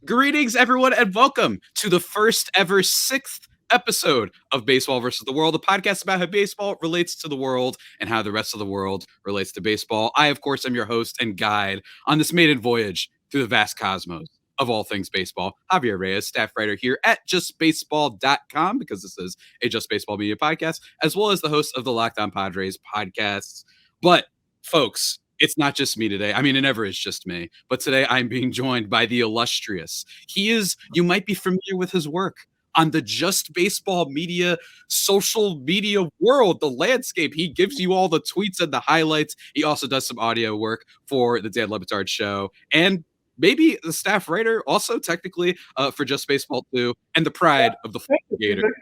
Greetings, everyone, and welcome to the first ever sixth episode of Baseball versus the World, a podcast about how baseball relates to the world and how the rest of the world relates to baseball. I, of course, am your host and guide on this maiden voyage through the vast cosmos of all things baseball. Javier Reyes, staff writer here at justbaseball.com, because this is a Just Baseball media podcast, as well as the host of the Locked On Padres podcasts. But, folks, it's not just me today. I mean, it never is just me. But today I'm being joined by the illustrious. You might be familiar with his work on the Just Baseball media, social media world, the landscape. He gives you all the tweets and the highlights. He also does some audio work for the Dan Le Batard Show and maybe the staff writer also technically for Just Baseball too, and the pride of the Florida Gator.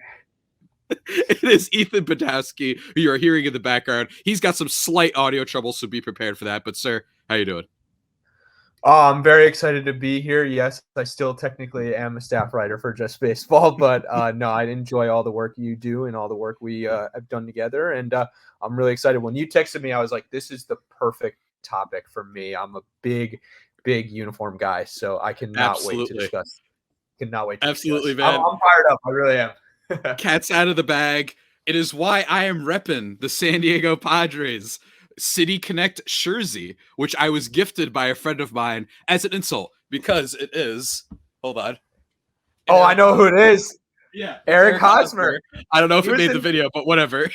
It is Ethan Budowsky, who you are hearing in the background. He's got some slight audio trouble, so be prepared for that. But, sir, how you doing? I'm very excited to be here. Yes, I still technically am a staff writer for Just Baseball, but no, I enjoy all the work you do and all the work we have done together. And I'm really excited. When you texted me, I was like, this is the perfect topic for me. I'm a big uniform guy, so I cannot wait to discuss. Absolutely, man. I'm fired up. I really am. Cat's out of the bag. It is why I am repping the San Diego Padres City Connect jersey, which I was gifted by a friend of mine as an insult because it is. Hold on. I know who it is. Yeah, Eric Hosmer. I don't know if it made the video, but whatever.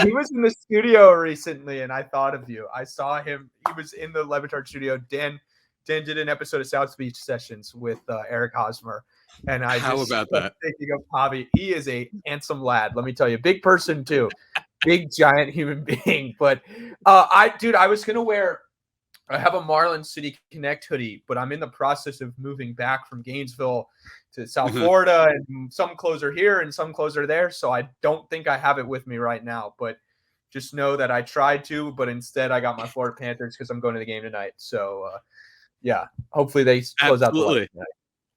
He was in the studio recently, and I thought of you. I saw him. He was in the Le Batard studio. Dan did an episode of South Beach Sessions with Eric Hosmer. And how about that? Thinking of Javi, he is a handsome lad. Let me tell you, big person too, big giant human being. But I was gonna wear. I have a Marlins City Connect hoodie, but I'm in the process of moving back from Gainesville to South Florida, and some clothes are here and some clothes are there. So I don't think I have it with me right now. But just know that I tried to, but instead I got my Florida Panthers because I'm going to the game tonight. So yeah, hopefully they close out the line tonight.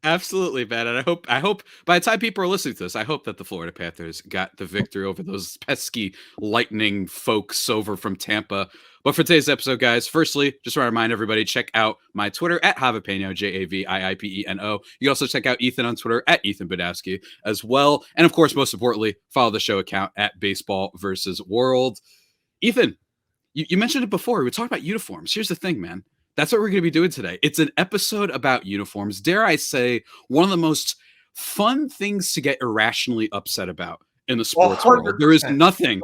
Absolutely, man. And I hope by the time people are listening to this, I hope that the Florida Panthers got the victory over those pesky lightning folks over from Tampa. But for today's episode, guys, firstly, just want to remind everybody, check out my Twitter at Javipeno, JAVIIPENO. You can also check out Ethan on Twitter at Ethan Budowsky as well. And of course, most importantly, follow the show account at Baseball versus World. Ethan, you mentioned it before. We talked about uniforms. Here's the thing, man. That's what we're going to be doing today. It's an episode about uniforms. Dare I say, one of the most fun things to get irrationally upset about in the sports world. There is nothing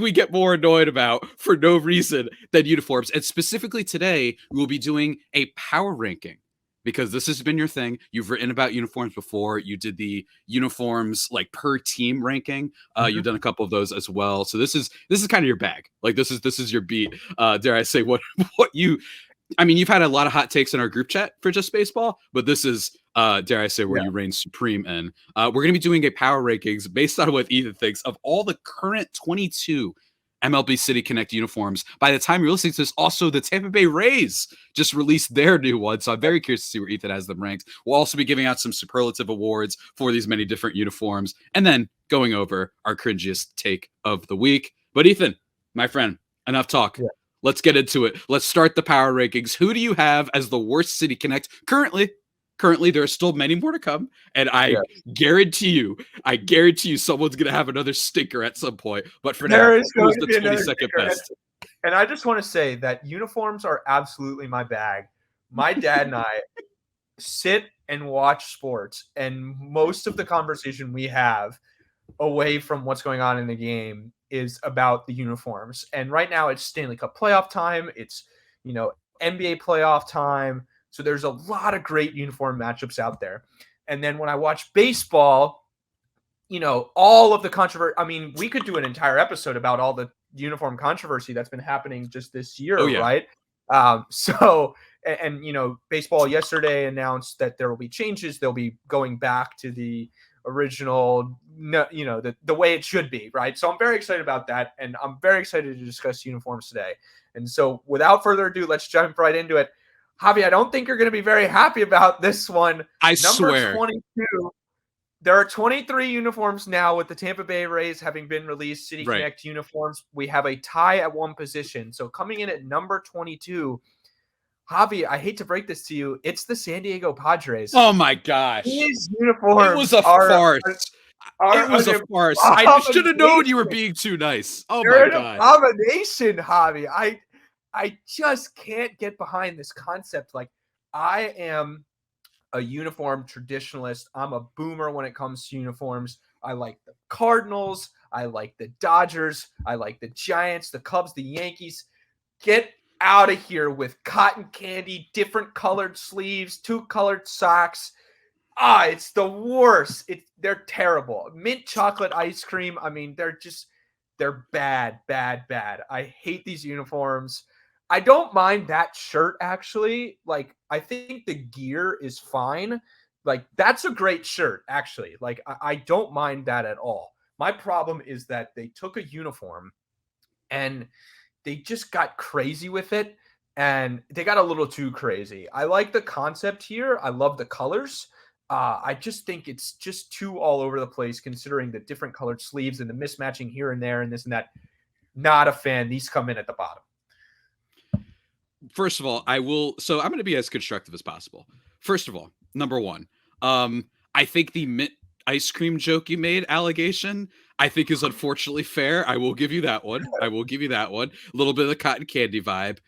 we get more annoyed about for no reason than uniforms. And specifically today, we will be doing a power ranking because this has been your thing. You've written about uniforms before. You did the uniforms like per team ranking. You've done a couple of those as well. So this is kind of your bag. Like this is your beat. Dare I say you've had a lot of hot takes in our group chat for Just Baseball, but this is dare I say where you reign supreme in. We're going to be doing a power rankings based on what Ethan thinks of all the current 22 MLB City Connect uniforms. By the time you're listening to this, also the Tampa Bay Rays just released their new one, so I'm very curious to see where Ethan has them ranked. We'll also be giving out some superlative awards for these many different uniforms, and then going over our cringiest take of the week. But Ethan, my friend, enough talk. Yeah. Let's get into it. Let's start the power rankings. Who do you have as the worst City Connect currently? Currently, there are still many more to come, and I guarantee you, someone's going to have another stinker at some point. But for now, who's the 22nd best? And I just want to say that uniforms are absolutely my bag. My dad and I sit and watch sports, and most of the conversation we have away from what's going on in the game is about the uniforms. And right now, it's Stanley Cup playoff time. It's NBA playoff time. So there's a lot of great uniform matchups out there. And then when I watch baseball, all of the controversy. I mean, we could do an entire episode about all the uniform controversy that's been happening just this year, right? Baseball yesterday announced that there will be changes. They'll be going back to the original, the way it should be, right? So I'm very excited about that. And I'm very excited to discuss uniforms today. And so without further ado, let's jump right into it. Javi, I don't think you're going to be very happy about this one. I swear. 22. There are 23 uniforms now with the Tampa Bay Rays having been released. City Connect uniforms. We have a tie at one position. So coming in at number 22, Javi, I hate to break this to you. It's the San Diego Padres. Oh my gosh. These It was uniforms a are farce. It was an a farce. I should have known you were abomination. being too nice. Oh They're my an god. abomination, Javi. I just can't get behind this concept. Like, I am a uniform traditionalist. I'm a boomer when it comes to uniforms. I like the Cardinals. I like the Dodgers. I like the Giants, the Cubs, the Yankees. Get out of here with cotton candy, different colored sleeves, 2 colored socks. It's the worst. They're terrible. Mint chocolate ice cream. I mean, they're bad, bad, bad. I hate these uniforms. I don't mind that shirt actually. Like, I think the gear is fine. Like, that's a great shirt actually. Like, I don't mind that at all. My problem is that they took a uniform and they just got crazy with it, and they got a little too crazy. I like the concept here. I love the colors. I just think it's just too all over the place considering the different colored sleeves and the mismatching here and there and this and that. Not a fan. These come in at the bottom. First of all, I'm going to be as constructive as possible. First of all, number one, I think the mint ice cream joke you made, allegation, I think is unfortunately fair. I will give you that one. A little bit of the cotton candy vibe.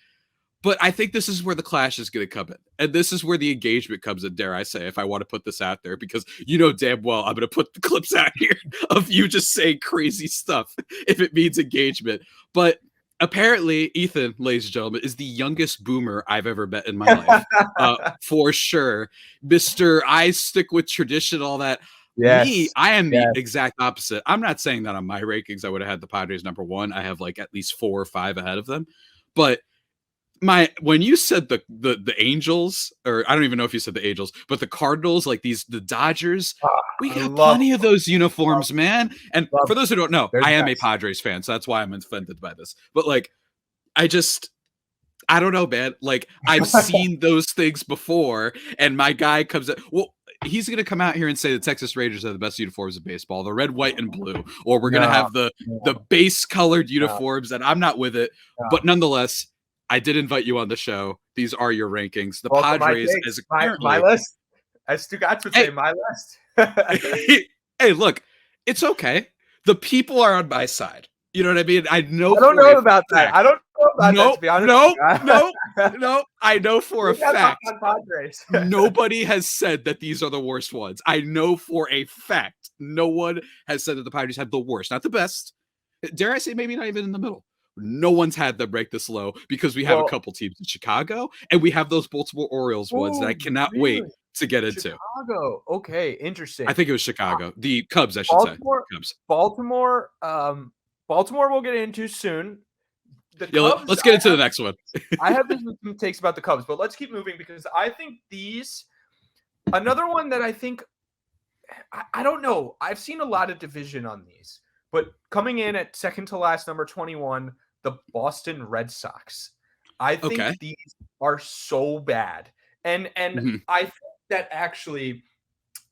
But I think this is where the clash is going to come in. And this is where the engagement comes in, dare I say, if I want to put this out there, because you know damn well I'm going to put the clips out here of you just saying crazy stuff if it means engagement. But apparently, Ethan, ladies and gentlemen, is the youngest boomer I've ever met in my life. For sure. Mr. I stick with tradition, all that. Yes. I am the exact opposite. I'm not saying that on my rankings I would have had the Padres number 1. I have like at least 4 or 5 ahead of them. But when you said the Angels, or I don't even know if you said the Angels, but the Cardinals, like the Dodgers, we got plenty of those uniforms, man. And for those who don't know, I am a Padres fan, so that's why I'm offended by this. But like, I don't know, man. Like, I've seen those things before, and my guy comes out. Well, he's going to come out here and say the Texas Rangers have the best uniforms in baseball, the red, white, and blue, or we're going to have the base colored uniforms, and I'm not with it. But nonetheless, I did invite you on the show. These are your rankings. The Padres, as my list, as Stugatz would say, my list. Hey, look, it's okay. The people are on my side. You know what I mean? I don't know about that. I don't know about that, to be honest. No. I know for a fact nobody has said that these are the worst ones. I know for a fact no one has said that the Padres have the worst, not the best. Dare I say maybe not even in the middle. No one's had them break this low because we have a couple teams in Chicago, and we have those Baltimore Orioles ones that I cannot wait to get into. Chicago. Okay, interesting. I think it was Chicago. The Cubs, I should say. Cubs. Baltimore we'll get into soon. Let's get into the next one. I have some takes about the Cubs, but let's keep moving because I think another one that I think, I don't know. I've seen a lot of division on these, but coming in at second to last, number 21, the Boston Red Sox. I think these are so bad. And I think that actually,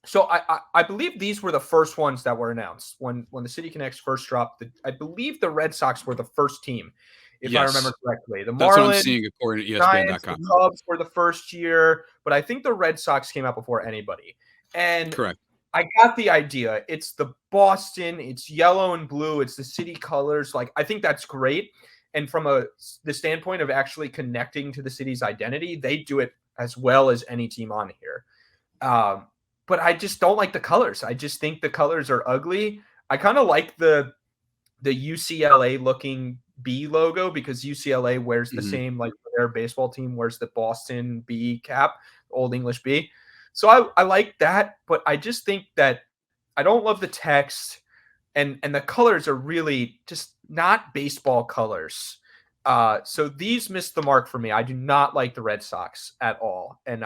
so I believe these were the first ones that were announced when the City Connects first dropped. I believe the Red Sox were the first team, if I remember correctly. The That's Marlins, what I'm seeing according to ESPN.com. Giants, the Cubs were the first year, but I think the Red Sox came out before anybody. And correct. I got the idea. It's the Boston. It's yellow and blue. It's the city colors. Like, I think that's great. And from the standpoint of actually connecting to the city's identity, they do it as well as any team on here. But I just don't like the colors. I just think the colors are ugly. I kind of like the UCLA looking B logo because UCLA wears the same, like their baseball team wears the Boston B cap, Old English B. So I like that, but I just think that I don't love the text, and the colors are really just not baseball colors. So these missed the mark for me. I do not like the Red Sox at all. And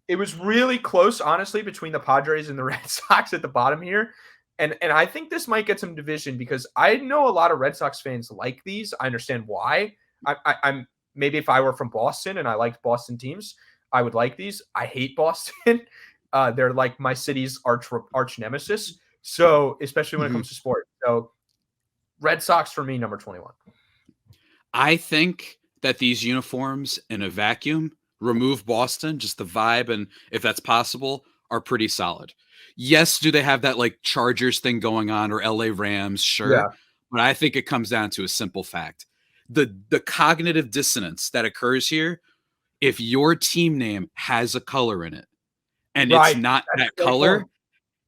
it was really close, honestly, between the Padres and the Red Sox at the bottom here. And I think this might get some division because I know a lot of Red Sox fans like these. I understand why. I'm maybe if I were from Boston and I liked Boston teams, I would like these. I hate Boston. They're like my city's arch nemesis. So especially when it comes to sport. So Red Sox for me, number 21. I think that these uniforms in a vacuum, remove Boston, just the vibe, and if that's possible, are pretty solid. Yes, do they have that like Chargers thing going on or LA Rams? Sure. Yeah. But I think it comes down to a simple fact. The cognitive dissonance that occurs here, if your team name has a color in it and it's Right. not That's that a great color, point.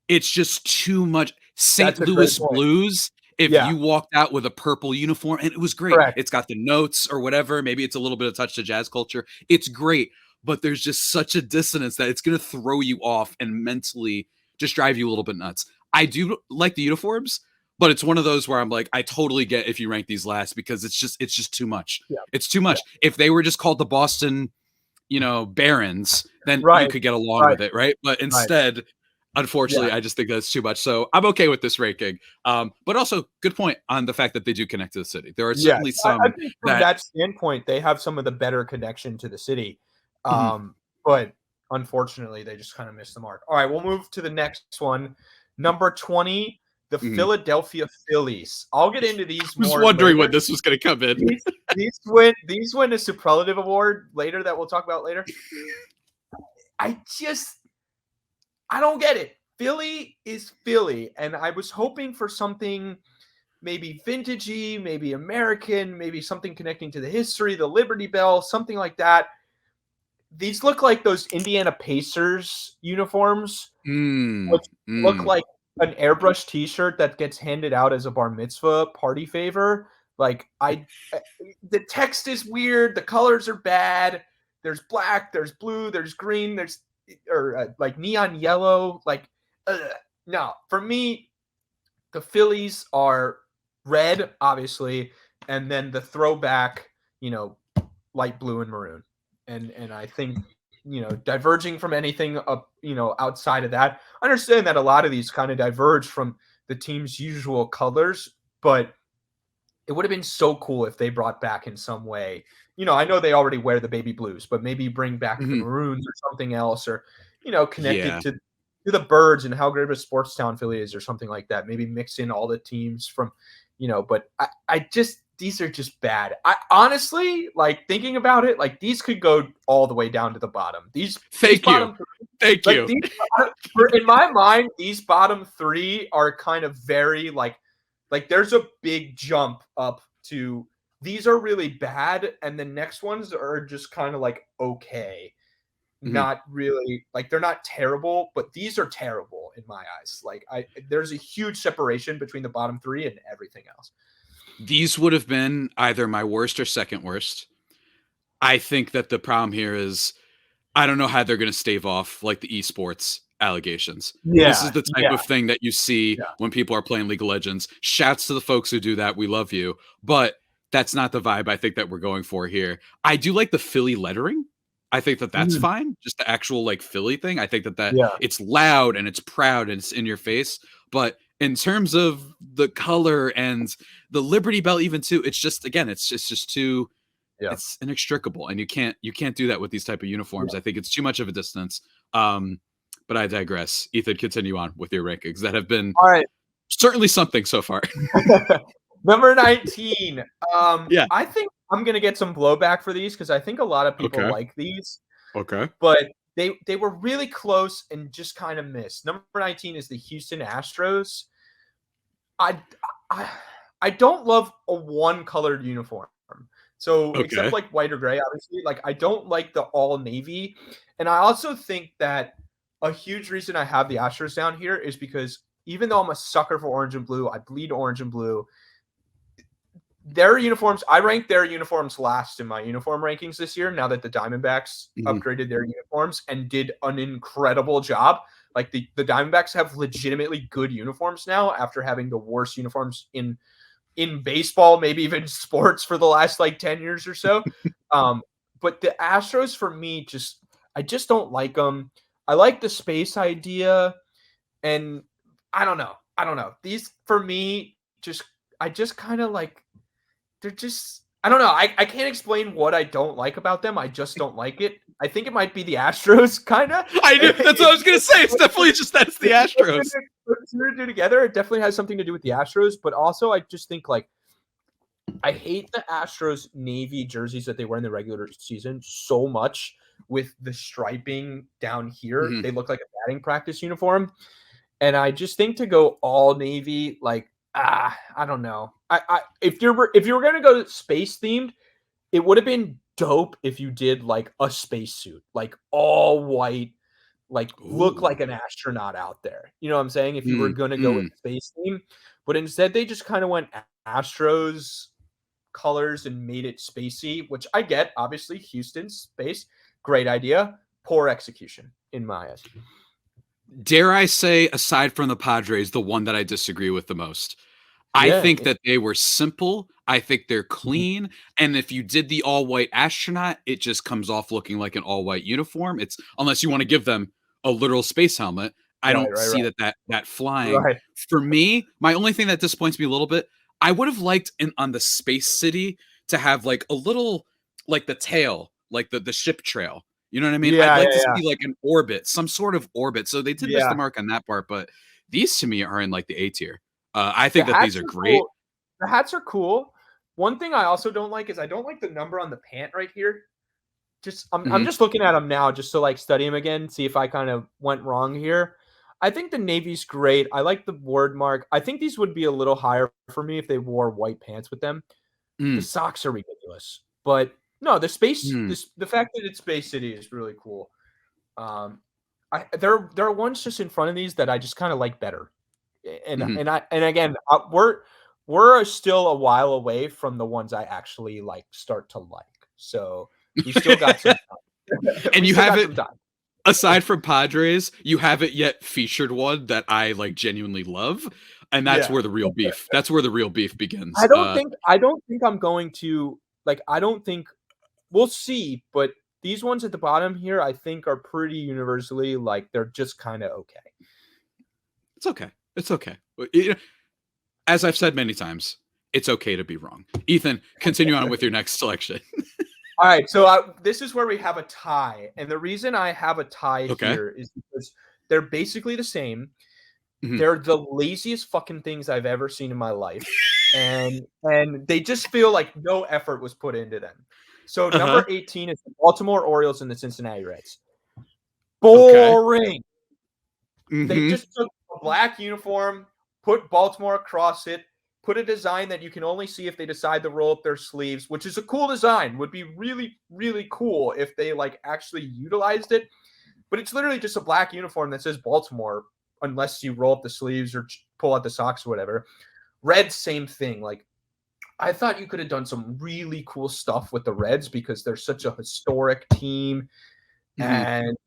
it's just too much. St. That's a great Louis point. Blues, if Yeah. you walked out with a purple uniform, and it was great. Correct. It's got the notes or whatever. Maybe it's a little bit of touch to jazz culture. It's great. But there's just such a dissonance that it's going to throw you off and mentally just drive you a little bit nuts. I do like the uniforms, but it's one of those where I'm like, I totally get if you rank these last because it's just too much. Yeah. It's too much. If they were just called the Boston, Barons, then you Right. could get along Right. with it, right? But instead, unfortunately, Yeah. I just think that's too much. So I'm okay with this ranking. But also, good point on the fact that they do connect to the city. There are Yes. certainly I some think from that standpoint, they have some of the better connection to the city. Mhm. But unfortunately, they just kind of missed the mark. All right, we'll move to the next one. Number 20, the Mhm. Philadelphia Phillies. I'll get into these I was more wondering later. when this was going to come in. These win a superlative award later that we'll talk about later. I don't get it. Philly is Philly, and I was hoping for something maybe vintagey, maybe American, maybe something connecting to the history, the Liberty Bell, something like that. These look like those Indiana Pacers uniforms, which look like an airbrush T-shirt that gets handed out as a bar mitzvah party favor. Like the text is weird, the colors are bad. There's black, there's blue, there's green, there's like neon yellow. Like no, for me, the Phillies are red, obviously, and then the throwback, light blue and maroon. And I think, diverging from anything up, outside of that, I understand that a lot of these kind of diverge from the team's usual colors, but it would have been so cool if they brought back in some way. I know they already wear the baby blues, but maybe bring back the maroons or something else, or connect it to the birds and how great of a sports town Philly is, or something like that. Maybe mix in all the teams from, but I just, these are just bad. I honestly, like, thinking about it, like, these could go all the way down to the bottom. Thank you. In my mind, these bottom three are kind of very like there's a big jump up to these are really bad, and the next ones are just kind of like okay. Not really, like, they're not terrible, but these are terrible in my eyes. Like, there's a huge separation between the bottom three and everything else. These would have been either my worst or second worst. I think that the problem here is I don't know how they're going to stave off like the esports allegations. This is the type of thing that you see when people are playing League of Legends. Shouts to the folks who do that. We love you. But that's not the vibe I think that we're going for here. I do like the Philly lettering. I think that that's fine. Just the actual like Philly thing. I think that it's loud and it's proud and it's in your face. But in terms of the color and the Liberty Bell, even too, it's just, again, it's just too, it's inextricable, and you can't do that with these type of uniforms. I think it's too much of a distance. But I digress. Ethan, continue on with your rankings that have been certainly something so far. Number 19. I think I'm gonna get some blowback for these because I think a lot of people like these. Okay. But they were really close and just kind of missed. Number 19 is the Houston Astros. I don't love a one-colored uniform. So except like white or gray, obviously, like I don't like the all navy. And I also think that a huge reason I have the Astros down here is because even though I'm a sucker for orange and blue, I bleed orange and blue. Their uniforms, I ranked their uniforms last in my uniform rankings this year, now that the Diamondbacks upgraded their uniforms and did an incredible job. Like the Diamondbacks have legitimately good uniforms now after having the worst uniforms in baseball, maybe even sports, for the last like 10 years or so. But the Astros, for me, I just don't like them. I like the space idea, and I don't know. These, for me, I just kind of like, they're just, I don't know. I can't explain what I don't like about them. I just don't like it. I think it might be the Astros, kind of. I knew, that's what I was going to say. It's definitely just that's the Astros. Put two together, it definitely has something to do with the Astros, but also I just think like I hate the Astros navy jerseys that they wear in the regular season so much with the striping down here. Mhm. They look like a batting practice uniform. And I just think to go all navy, like, I don't know. If you were gonna go space themed, it would have been dope if you did like a spacesuit, like all white, like look Ooh. like an astronaut out there. You know what I'm saying? If you were Mm, gonna go with mm. space theme, but instead they just kind of went Astros colors and made it spacey, which I get. Obviously, Houston's space, great idea, poor execution in my eyes. Dare I say, aside from the Padres, the one that I disagree with the most. I Yeah. think that they were simple. I think they're Mhm. clean. And if you did the all white astronaut, it just comes off looking like an all white uniform. It's unless you want to give them a literal space helmet. I Right, don't right, see right, that flying. right. For me, my only thing that disappoints me a little bit, I would have liked on the Space City to have like a little like the tail, like the ship trail. You know what I mean? I'd Yeah, like yeah, to yeah, see like an orbit, some sort of orbit. So they did miss the yeah. mark on that part, but these to me are in like the A tier. I The think that these hats are are great. cool. The hats are cool. One thing I also don't like is I don't like the number on the pant right here. Just I'm Mhm. just looking at them now just to like study them again, see if I kind of went wrong here. I think the navy's great. I like the word mark. I think these would be a little higher for me if they wore white pants with them. The Mm, socks are ridiculous, but no, mm, the fact that it's Space City is really cool. Um, there are ones just in front of these that I just kind of like better, mhm. and again, we're still a while away from the ones I actually like start to like. So we still got some time. And We you still got haven't some time. aside from Padres, you haven't yet featured one that I, like, genuinely love, and that's Yeah. where the real beef that's where the real beef begins. I don't think I'm going to like I don't think we'll see, but these ones at the bottom here I think are pretty universally like they're just kind of okay. It's okay. It's okay. You know, as I've said many times, it's okay to be wrong. Ethan, continue on with your next selection. All right, so this is where we have a tie, and the reason I have a tie Okay. here is because they're basically the same. Mhm. They're the laziest fucking things I've ever seen in my life, and they just feel like no effort was put into them. So Uh-huh. number 18 is the Baltimore Orioles and the Cincinnati Reds. Okay. Boring. They Mhm. just took a black uniform, put Baltimore across it, put a design that you can only see if they decide to roll up their sleeves, which is a cool design. Would be really, really cool if they like actually utilized it. But it's literally just a black uniform that says Baltimore, unless you roll up the sleeves or pull out the socks or whatever. Reds, same thing. Like I thought you could have done some really cool stuff with the Reds because they're such a historic team Mhm. and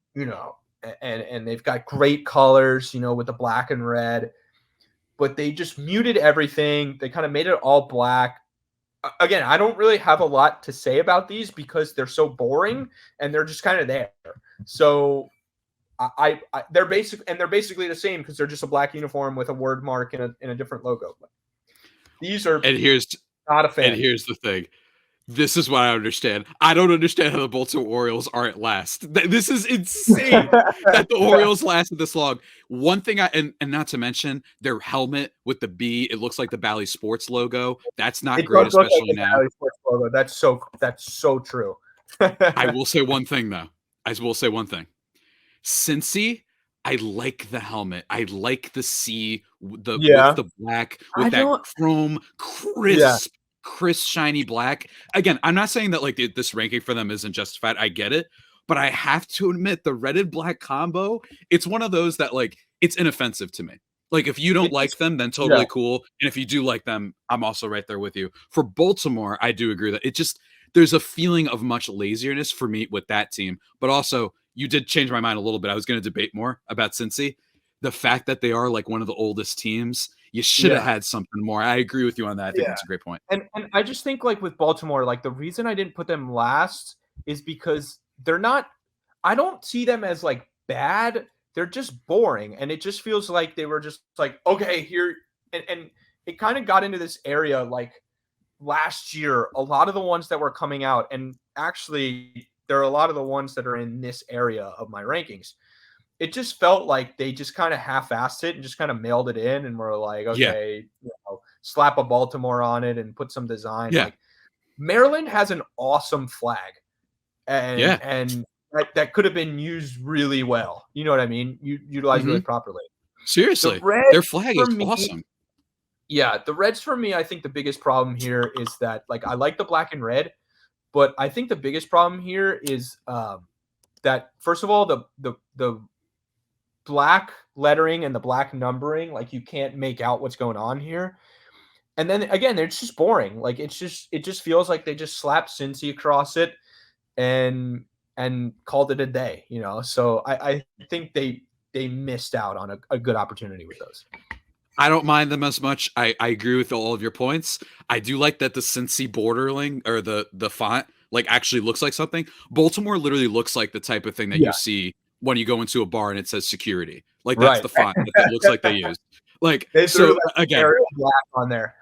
and they've got great colors, with the black and red, but they just muted everything. They kind of made it all black. Again, I don't really have a lot to say about these because they're so boring and they're just kind of there. So they're basically the same because they're just a black uniform with a word mark and a different logo. But these are And here's not a and fan. here's the thing. This is what I understand. I don't understand how the Baltimore Orioles aren't last. This is insane that the Orioles lasted this long. One thing and not to mention their helmet with the B, it looks like the Bally Sports logo. That's not It great, does look like especially the now. Valley Sports logo. That's so true. I will say one thing though. I will say one thing. Cincy, I like the helmet. I like the C with Yeah. the black, I with that don't chrome, Yeah. crisp, shiny black. Again, I'm not saying that like this ranking for them isn't justified. I get it, but I have to admit the red and black combo. It's one of those that like it's inoffensive to me. Like if you don't It like just them, then Yeah. totally cool. And if you do like them, I'm also right there with you. For Baltimore, I do agree that it just there's a feeling of much laziness for me with that team, but also you did change my mind a little bit. I was going to debate more about Cincy. The fact that they are like one of the oldest teams, you should have Yeah. had something more. I agree with you on that. I think Yeah. that's a great point. And I just think like with Baltimore, like the reason I didn't put them last is because they're not I don't see them as like bad. They're just boring. And it just feels like they were just like, okay, here and it kind of got into this area like last year, a lot of the ones that were coming out, and actually there are a lot of the ones that are in this area of my rankings. It just felt like they just kind of half-assed it and just kind of mailed it in and were like, Yeah. okay, slap a Baltimore on it and put some design. Yeah. Like Maryland has an awesome flag, Yeah. and that could have been used really well. You know what I mean? Utilized really Mhm. properly. The Seriously, Reds their flag for is me, awesome. yeah, the Reds for me, I think the biggest problem here is that like I like the black and red, but I think the biggest problem here is that first of all the black lettering and the black numbering, like you can't make out what's going on here. And then again, it's just boring. Like it just feels like they just slapped Cincy across it and called it a day, you know. So I think they missed out on a good opportunity with those. I don't mind them as much. I agree with all of your points. I do like that the Cincy bordering or the font like actually looks like something. Baltimore literally looks like the type of thing that you Yeah, see when you go into a bar and it says security. Like that's right. the font that looks like they use. Like They threw so like again, Arial black on there.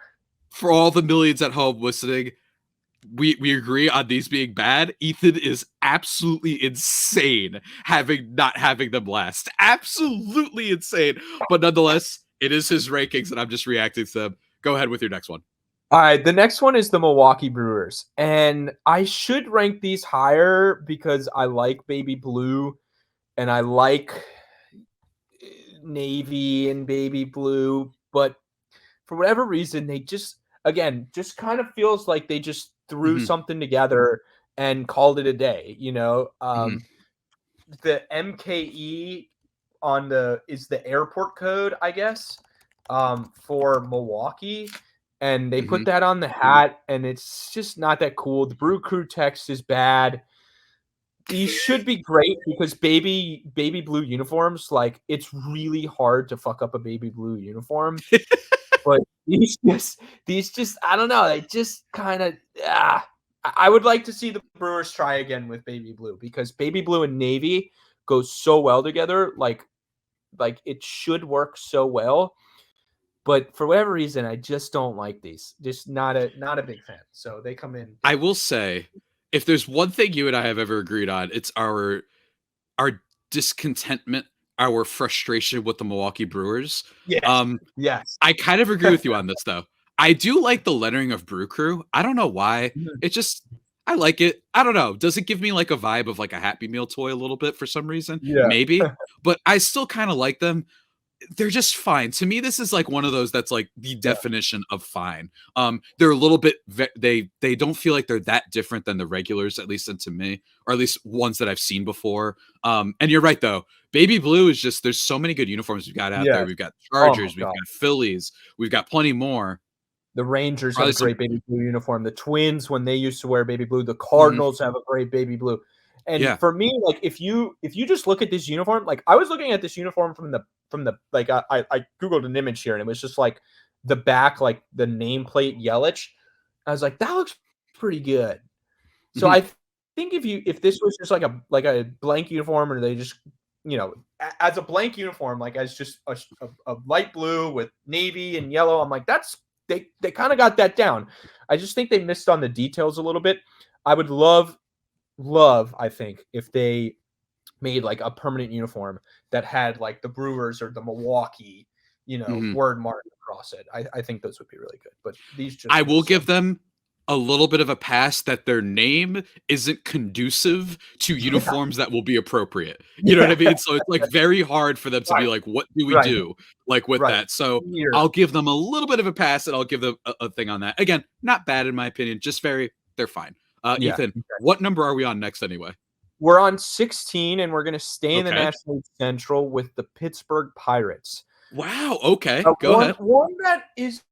for all the millions at home listening, we agree on these being bad. Ethan is absolutely insane not having them last. Absolutely insane. But nonetheless, it is his rankings, and I'm just reacting to them. Go ahead with your next one. All right, the next one is the Milwaukee Brewers. And I should rank these higher because I like baby blue and I like navy and baby blue, but for whatever reason they just again just kind of feels like they just threw Hmm. something together and called it a day, you know. Hmm. The MKE on the is the airport code, I guess, for Milwaukee, and they Hmm. put that on the hat, and it's just not that cool. The Brew Crew text is bad. These should be great because baby blue uniforms, like it's really hard to fuck up a baby blue uniform. But these just I don't know. They just kind of I would like to see the Brewers try again with baby blue because baby blue and navy go so well together. Like it should work so well. But for whatever reason, I just don't like these. Just not a big fan. So they come in. I will say, if there's one thing you and I have ever agreed on, it's our discontentment, our frustration with the Milwaukee Brewers. Yes. Um, Yes. I kind of agree with you on this though. I do like the lettering of Brew Crew. I don't know why. Mhm. It just I like it. I don't know. Does it give me like a vibe of like a Happy Meal toy a little bit for some reason? Yeah. Maybe. But I still kind of like them. They're just fine. To me, this is like one of those that's like the Yeah. definition of fine. They're a little bit they don't feel like they're that different than the regulars, at least to me, or at least ones that I've seen before. And you're right though. Baby blue is just there's so many good uniforms we've got out there. Yes. We've got Oh my Chargers, we've god. got Phillies, we've got plenty more. The Rangers have Probably a some. great baby blue uniform. The Twins, when they used to wear baby blue, the Mhm. Cardinals have a great baby blue. And Yeah. for me, like if you just look at this uniform, like I was looking at this uniform from the like I googled an image here and it was just like the back, like the nameplate Yelich. I was like, that looks pretty good. So Mhm. I think if this was just like a blank uniform, or they just as a blank uniform, like as just a light blue with navy and yellow, I'm like they kind of got that down. I just think they missed on the details a little bit. I would love I think if they made like a permanent uniform that had like the Brewers or the Milwaukee, Mhm. word mark across it. I think those would be really good. But these I just will miss. So give them a little bit of a pass that their name isn't conducive to yeah, uniforms that will be appropriate. You know what I yeah, mean? So it's like very hard for them to be right, like, what do we right, do like with right. that? So Here, I'll give them a little bit of a pass and I'll give them a thing on that. Again, not bad in my opinion, just they're fine. yeah. Ethan, what number are we on next anyway? We're on 16, and we're going to stay in the Okay. National League Central with the Pittsburgh Pirates. Wow. Okay. Go One ahead. one that is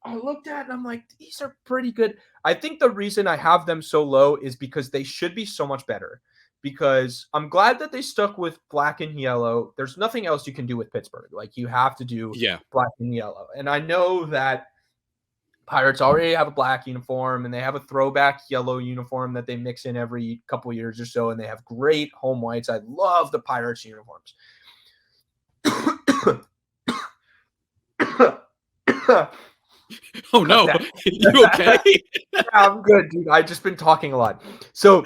I looked at and I'm like, these are pretty good. I think the reason I have them so low is because they should be so much better. Because I'm glad that they stuck with black and yellow. There's nothing else you can do with Pittsburgh. Like you have to do Yeah. black and yellow. And I know that Pirates already have a black uniform and they have a throwback yellow uniform that they mix in every couple years or so, and they have great home whites. I love the Pirates uniforms. Oh Cut no. that. You okay? Yeah, I'm good, dude. I've just been talking a lot. So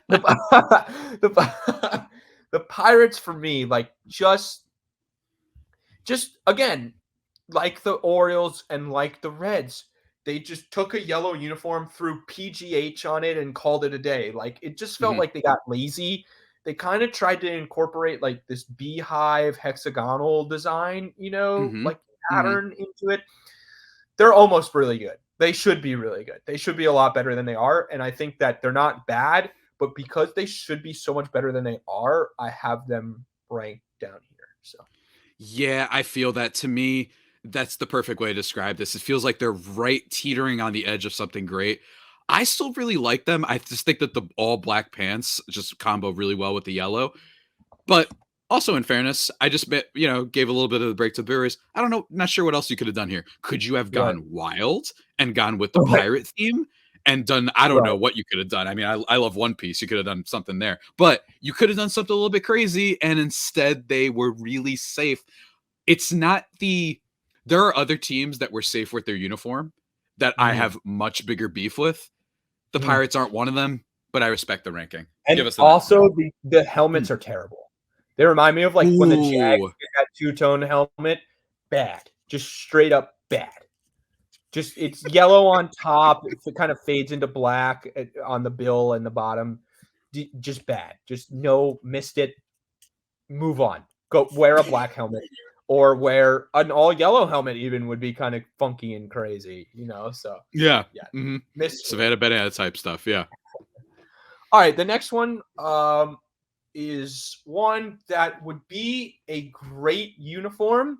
the, the Pirates for me, like just again, like the Orioles and like the Reds, they just took a yellow uniform, threw PGH on it, and called it a day. Like, it just felt Mhm. like they got lazy. They kind of tried to incorporate like this beehive hexagonal design, Mhm. like Mhm. pattern into it. They're almost really good. They should be really good. They should be a lot better than they are. And I think that they're not bad, but because they should be so much better than they are, I have them ranked down here. So, Yeah, I feel that. To me, that's the perfect way to describe this. It feels like they're right teetering on the edge of something great. I still really like them. I just think that the all black pants just combo really well with the yellow. But also, in fairness, I just gave a little bit of the break to the Brewers. I don't know, not sure what else you could have done here. Could you have right. gone wild and gone with the Right. pirate theme and done? I don't know Right. what you could have done. I mean, I love One Piece. You could have done something there, but you could have done something a little bit crazy, and instead they were really safe. It's not the. There are other teams that were safe with their uniform that I Mhm. have much bigger beef with. The Mhm. Pirates aren't one of them, but I respect the ranking. Give And us the next one. also the helmets are terrible. They remind me of like when the Jags Ooh, did that two-tone helmet. Bad. Just straight up bad. Just it's yellow on top. It kind of fades into black on the bill and the bottom. Just bad. Just no, missed it. Move on. Go wear a black helmet or wear an all yellow helmet even would be kind of funky and crazy, So yeah. yeah, Mhm. missed it. Savannah Banana type stuff. Yeah. All right, the next one is one that would be a great uniform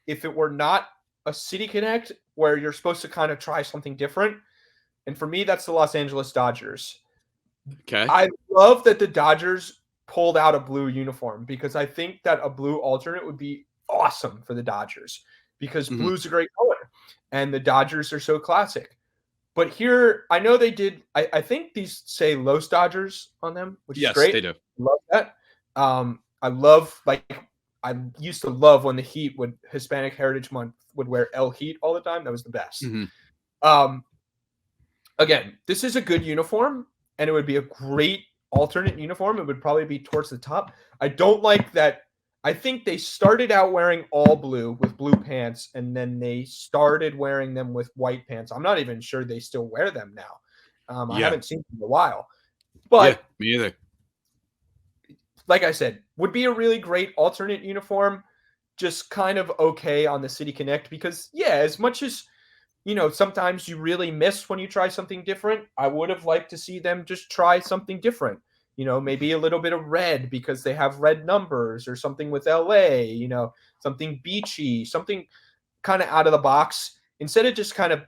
if it were not a City Connect where you're supposed to kind of try something different. And for me, that's the Los Angeles Dodgers. Okay. I love that the Dodgers pulled out a blue uniform because I think that a blue alternate would be awesome for the Dodgers because Mhm. blue's a great color and the Dodgers are so classic. But here, I know they did. I think these say Los Dodgers on them, which is Yes, great. they do. Love that. I love I used to love when the Heat would Hispanic Heritage Month would wear El Heat all the time. That was the best. Mhm. Um, again, this is a good uniform, and it would be a great alternate uniform. It would probably be towards the top. I don't like that. I think they started out wearing all blue with blue pants, and then they started wearing them with white pants. I'm not even sure they still wear them now. I Yeah. haven't seen them in a while. Yeah, But me either. like I said, would be a really great alternate uniform. Just kind of okay on the City Connect because, yeah, as much as sometimes you really miss when you try something different. I would have liked to see them just try something different. Maybe a little bit of red because they have red numbers or something with LA, something beachy, something kind of out of the box instead of just kind of,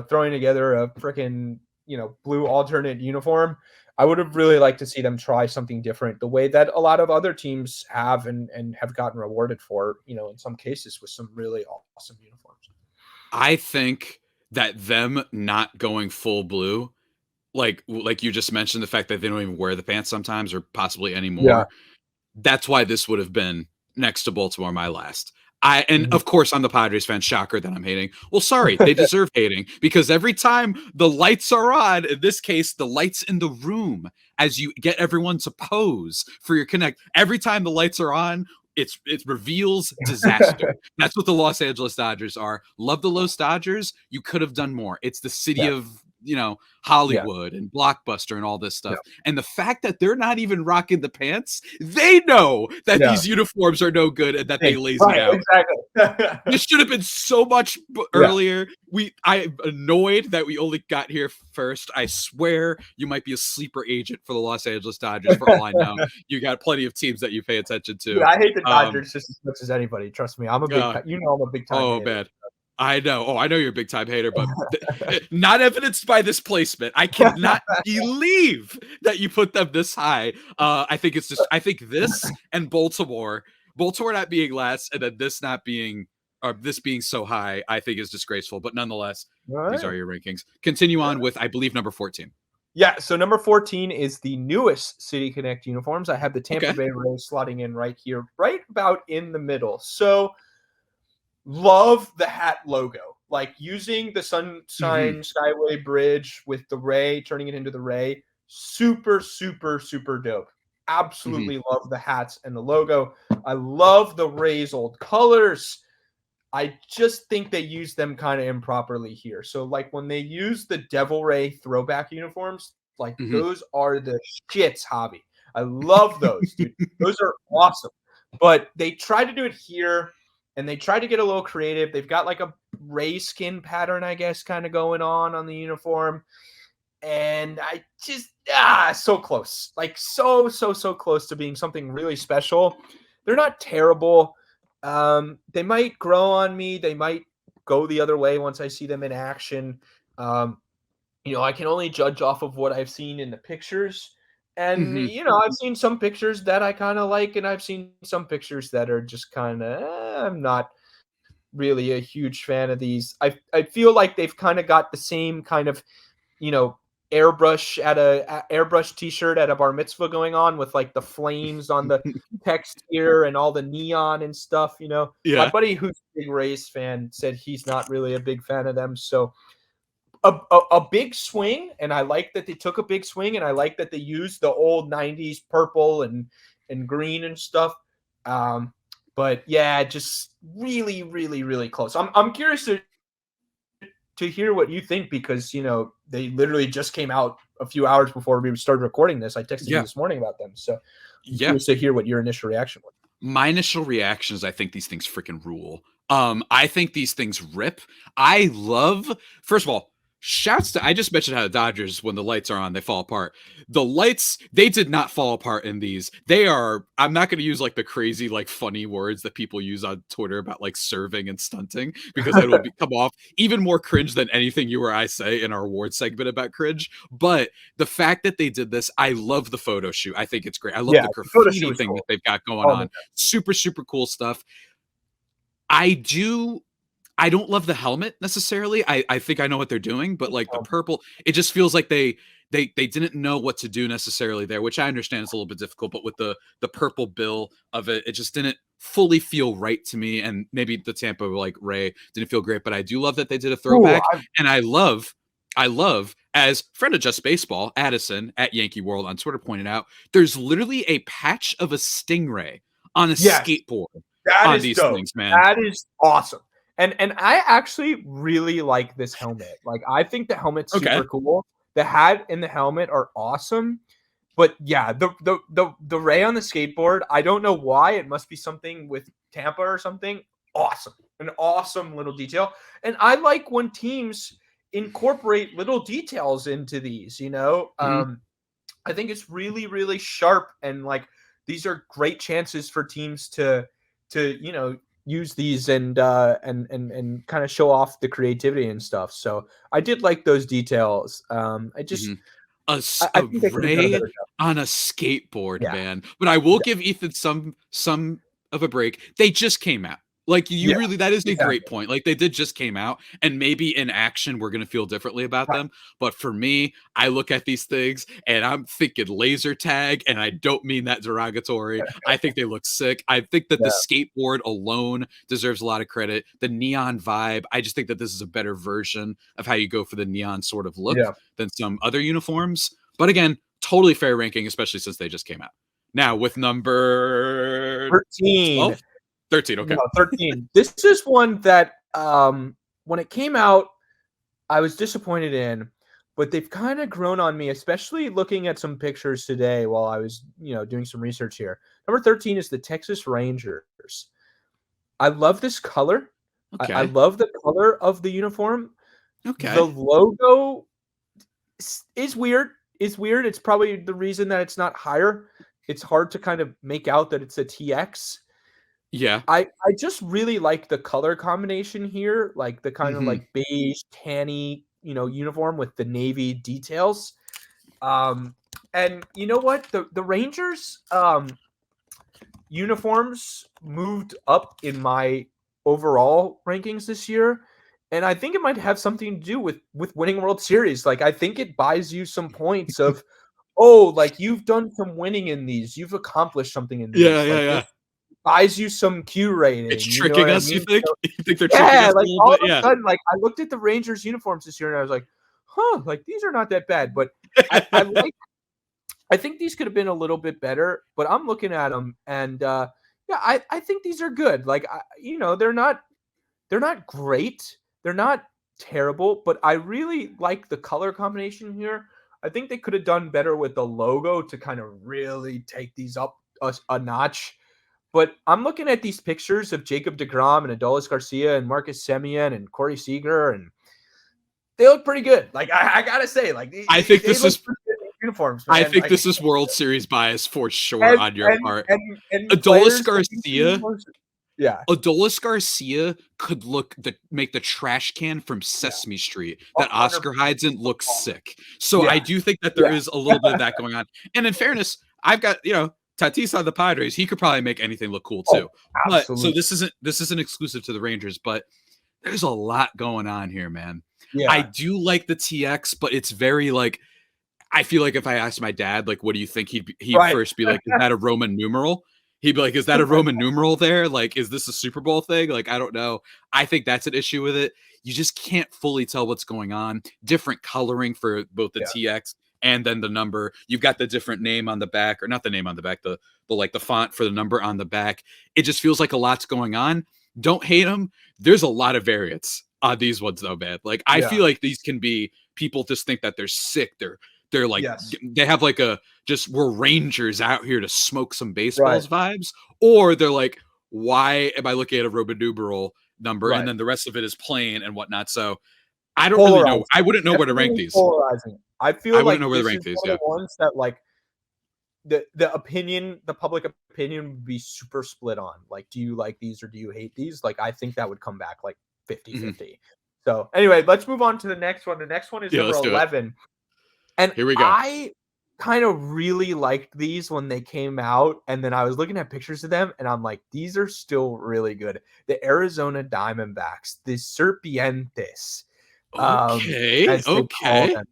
throwing together a freaking, blue alternate uniform. I would have really liked to see them try something different the way that a lot of other teams have and have gotten rewarded for, in some cases with some really awesome uniforms. I think that them not going full blue, like you just mentioned, the fact that they don't even wear the pants sometimes or possibly Yeah. anymore, that's why this would have been next to Baltimore my last. And Mhm. of course I'm the Padres fan. Shocker that I'm hating. Well, sorry, they deserve hating because every time the lights are on, in this case, the lights in the room, as you get everyone to pose for your connect, every time the lights are on, it reveals disaster. That's what the Los Angeles Dodgers are. Love the Los Dodgers. You could have done more. It's the city Yeah. of Yeah. Hollywood and Blockbuster and all this Yeah. stuff. And the fact that they're not even rocking the pants, they know that Yeah. these uniforms are no good and that they lazied Right, out. exactly. This should have been so much Yeah. earlier. I'm annoyed that we only got here first. I swear you might be a sleeper agent for the Los Angeles Dodgers. For all I know, you got plenty of teams that you pay attention Dude, to. I hate the Um, Dodgers just as much as anybody, trust me. I'm a big uh, ti I'm a big time oh hater. man, I know. Oh, I know you're a big time hater, but not evidenced by this placement. I cannot believe that you put them this high. I think it's just. I think this and Baltimore not being last, and then this not being, or this being so high, I think is disgraceful. But nonetheless, these are Alright. your rankings. Continue on with, I believe, number 14. Yeah, so number 14 is the newest City Connect uniforms. I have the Tampa Okay. Bay Rays slotting in right here, right about in the middle. So, love the hat logo. Like, using the Hmm. Sunshine Skyway Bridge with the Ray, turning it into the Ray. Super, super, super dope. Hmm. Absolutely love the hats and the logo. I love the Rays' old colors. I just think they use them kind of improperly here. So like when they use the Devil Ray throwback uniforms, like Mhm. those are the shits, hobby. I love those, dude. Those are awesome. But they try to do it here and they try to get a little creative. They've got like a Ray skin pattern, I guess, kind of going on the uniform. And I just so close. Like so close to being something really special. They're not terrible. They might grow on me. They might go the other way once I see them in action. I can only judge off of what I've seen in the pictures. And Mhm. I've seen some pictures that I kind of like, and I've seen some pictures that are just kind of I'm not really a huge fan of these. I feel like they've kind of got the same kind of you know, airbrush t-shirt at a bar mitzvah going on with like the flames on the text here and all the neon and stuff. My Yeah. buddy who's a big Rays fan said he's not really a big fan of them. So a big swing, and I like that they took a big swing, and I like that they used the old 90s purple and green and stuff. But yeah, just really, really, really close. I'm curious to hear what you think because they literally just came out a few hours before we started recording this. I texted you Yeah. this morning about them, so I'm Yeah. curious to hear what your initial reaction was. My initial reaction is I think these things freaking rule. I think these things rip. First of all, shouts to I just mentioned how the Dodgers, when the lights are on, they fall apart. The lights, they did not fall apart in these. I'm not gonna use like the crazy, like funny words that people use on Twitter about like serving and stunting, because it'll come off even more cringe than anything you or I say in our award segment about cringe. But the fact that they did this, I love the photo shoot. I think it's great. I love Yeah, the the photo shoot graffiti was thing that cool. they've got going Oh on. man. Super, super cool stuff. I don't love the helmet necessarily. I think I know what they're doing, but like the purple, it just feels like they didn't know what to do necessarily there, which I understand is a little bit difficult. But with the purple bill of it, it just didn't fully feel right to me. And maybe the Tampa like Ray didn't feel great, but I do love that they did a Ooh, throwback, and I love as friend of Just Baseball Addison at Yankee World on Twitter pointed out, there's literally a patch of a stingray on a yes, skateboard that on is these dope. things, man. That is awesome. And I actually really like this helmet. Like I think the helmet's Okay. super cool. The hat and the helmet are awesome. But yeah, the ray on the skateboard, I don't know why. It must be something with Tampa or something. Awesome. An awesome little detail. And I like when teams incorporate little details into these, Mhm. I think it's really, really sharp, and like these are great chances for teams to use these and kind of show off the creativity and stuff. So I did like those details. I just Mhm. I A think they could have done a ray better job. on a skateboard, Yeah. man. But I will Yeah. give Ethan some of a break. They just came out. Like, you Yeah. really that is a great Exactly. point. Like, they did just came out, and maybe in action, we're gonna feel differently about Right. them. But for me, I look at these things, and I'm thinking laser tag, and I don't mean that derogatory. I think they look sick. I think that the Yeah. skateboard alone deserves a lot of credit. The neon vibe, I just think that this is a better version of how you go for the neon sort of look Yeah. than some other uniforms. But again, totally fair ranking, especially since they just came out. Now with number 13. 12? 13, No, okay. 13. This is one that when it came out, I was disappointed in, but they've kind of grown on me, especially looking at some pictures today while I was, doing some research here. Number 13 is the Texas Rangers. I love this color. I Okay. love the color of the uniform. The Okay. logo is weird. Is weird. It's probably the reason that it's not higher. It's hard to kind of make out that it's a TX. Yeah. I just really like the color combination here, like the kind of Mhm. like beige, tanny, uniform with the navy details. And you know what? The Rangers uniforms moved up in my overall rankings this year. And I think it might have something to do with winning World Series. Like I think it buys you some points of, oh, like you've done some winning in these, you've accomplished something in Yeah, these. yeah, Like yeah. this buys you some Q It's rating. You know tricking what I us, you mean? think? So, You think they're tricking yeah, us a like little all bit? of a Yeah. sudden, like I looked at the Rangers uniforms this year and I was like, huh, like these are not that bad. But I like I think these could have been a little bit better, but I'm looking at them and yeah, I think these are good. Like they're not they're not great. They're not terrible, but I really like the color combination here. I think they could have done better with the logo to kind of really take these up a notch. But I'm looking at these pictures of Jacob deGrom and Adolis Garcia and Marcus Semien and Corey Seager, and they look pretty good. Like I gotta say, like I think they this look is pretty good in uniforms, man. I think Like, this is World Series bias for sure on your part. and Adolis players that these Garcia uniforms, yeah, Adolis Garcia could make the trash can from yeah, Sesame Street that 100%. Oscar hides in look sick. So I Yeah, do think that there yeah, is a little bit of that going on. And in fairness, I've got, Tatis on the Padres. He could probably make anything look cool oh, too. But so absolutely, this isn't exclusive to the Rangers, but there's a lot going on here, man. I yeah, do like the TX, but it's very like I feel like if I asked my dad, like, what do you think, he'd right. first be like, is that a Roman numeral? He'd be like, is that a Roman numeral there? Like, is this a Super Bowl thing? Like, I don't know. I think that's an issue with it. You just can't fully tell what's going on. Different coloring for both the Yeah, TX and then the number. You've got the different name on the back, or not the name on the back, the like the font for the number on the back. It just feels like a lot's going on. Don't hate them. There's a lot of variants on these ones though, man. Like I yeah, feel like these can be people just think that they're sick. They're like yes, they have like a just we're rangers out here to smoke some right, baseballs vibes, or they're like, why am I looking at a Roman numeral number and right. then the rest of it is plain and whatnot? So I don't really know. Polarizing, I wouldn't know where to rank definitely these. polarizing. I I feel wouldn't know like where to this rank is these. one Yeah. of the ones that like the public opinion would be super split on. Like, do you like these or do you hate these? Like, I think that would come back like 50 Mhm. 50. So anyway, let's move on to the next one. The next one is Yeah. number Let's do it. 11. And Here we go. I kind of really liked these when they came out. And then I was looking at pictures of them and I'm like, these are still really good. The Arizona Diamondbacks, the Serpientes, Okay. as they call Okay. them.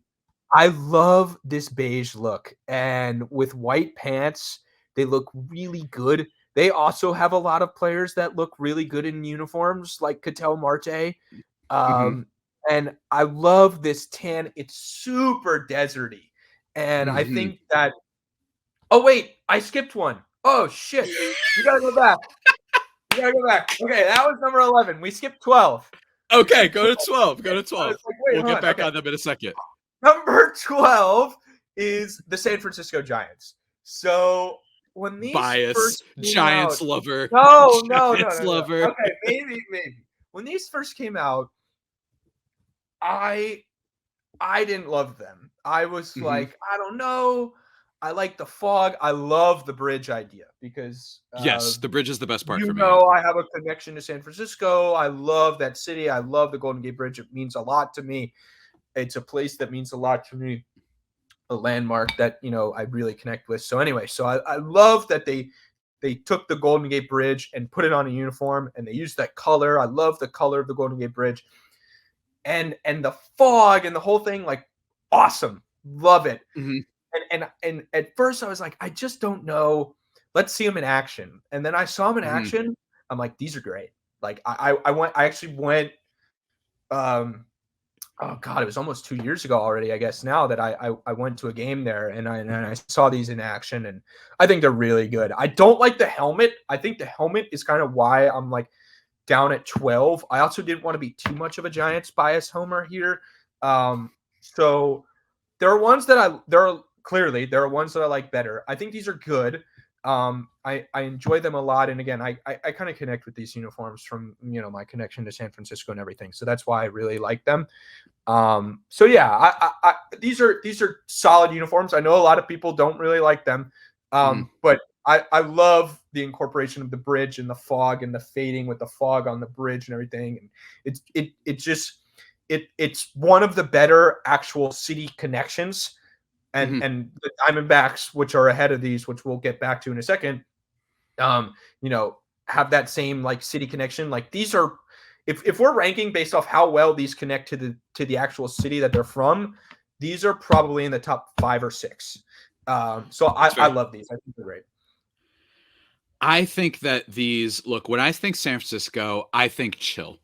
I love this beige look. And with white pants, they look really good. They also have a lot of players that look really good in uniforms, like Cattell Marte. Hmm. Um, and I love this tan. It's super deserty. And I Hmm. think that, oh, wait, I skipped one. Oh, shit. You got to go back. You got to go back. Okay, that was number 11. We skipped 12. We Okay. skipped Go to 12. 12. Go Okay. to I was 12. like, wait, We'll hold get on. back Okay. on them in a second. Number 12 is the San Francisco Giants. So when these Bias. first came out, Giants lover. no, no, no, Giants no, no. lover. Okay, maybe. When these first came out, I I didn't love them. I was Hmm. like, I don't know. I like the fog. I love the bridge idea because Yes. The bridge is the best part for me. Yeah. I have a connection to San Francisco. I love that city. I love the Golden Gate Bridge. It means a lot to me. It's a place that means a lot to me, a landmark that I really connect with. So anyway, so I love that they took the Golden Gate Bridge and put it on a uniform and they used that color. I love the color of the Golden Gate Bridge and the fog and the whole thing, like awesome. Love it. Hmm. And at first I was like, I just don't know. Let's see him in action. And then I saw him in Hmm. action. I'm like, these are great. Like I actually went um oh god, it was almost 2 years ago already, I guess now that I went to a game there and I saw these in action and I think they're really good. I don't like the helmet. I think the helmet is kind of why I'm like down at 12. I also didn't want to be too much of a Giants bias homer here. So there are ones that there are ones that I like better. I think these are good. I enjoy them a lot, and again, I kind of connect with these uniforms from my connection to San Francisco and everything. So that's why I really like them. So yeah, these are solid uniforms. I know a lot of people don't really like them, Hmm. but I love the incorporation of the bridge and the fog and the fading with the fog on the bridge and everything. And it's one of the better actual city connections. And Hmm. the Diamondbacks, which are ahead of these, which we'll get back to in a second, um, you know, have that same like city connection. Like these are, if we're ranking based off how well these connect to the actual city that they're from, these are probably in the top 5 or 6. So That's I fair. love these. I think they're great. I think that these look when I think San Francisco, I think chill.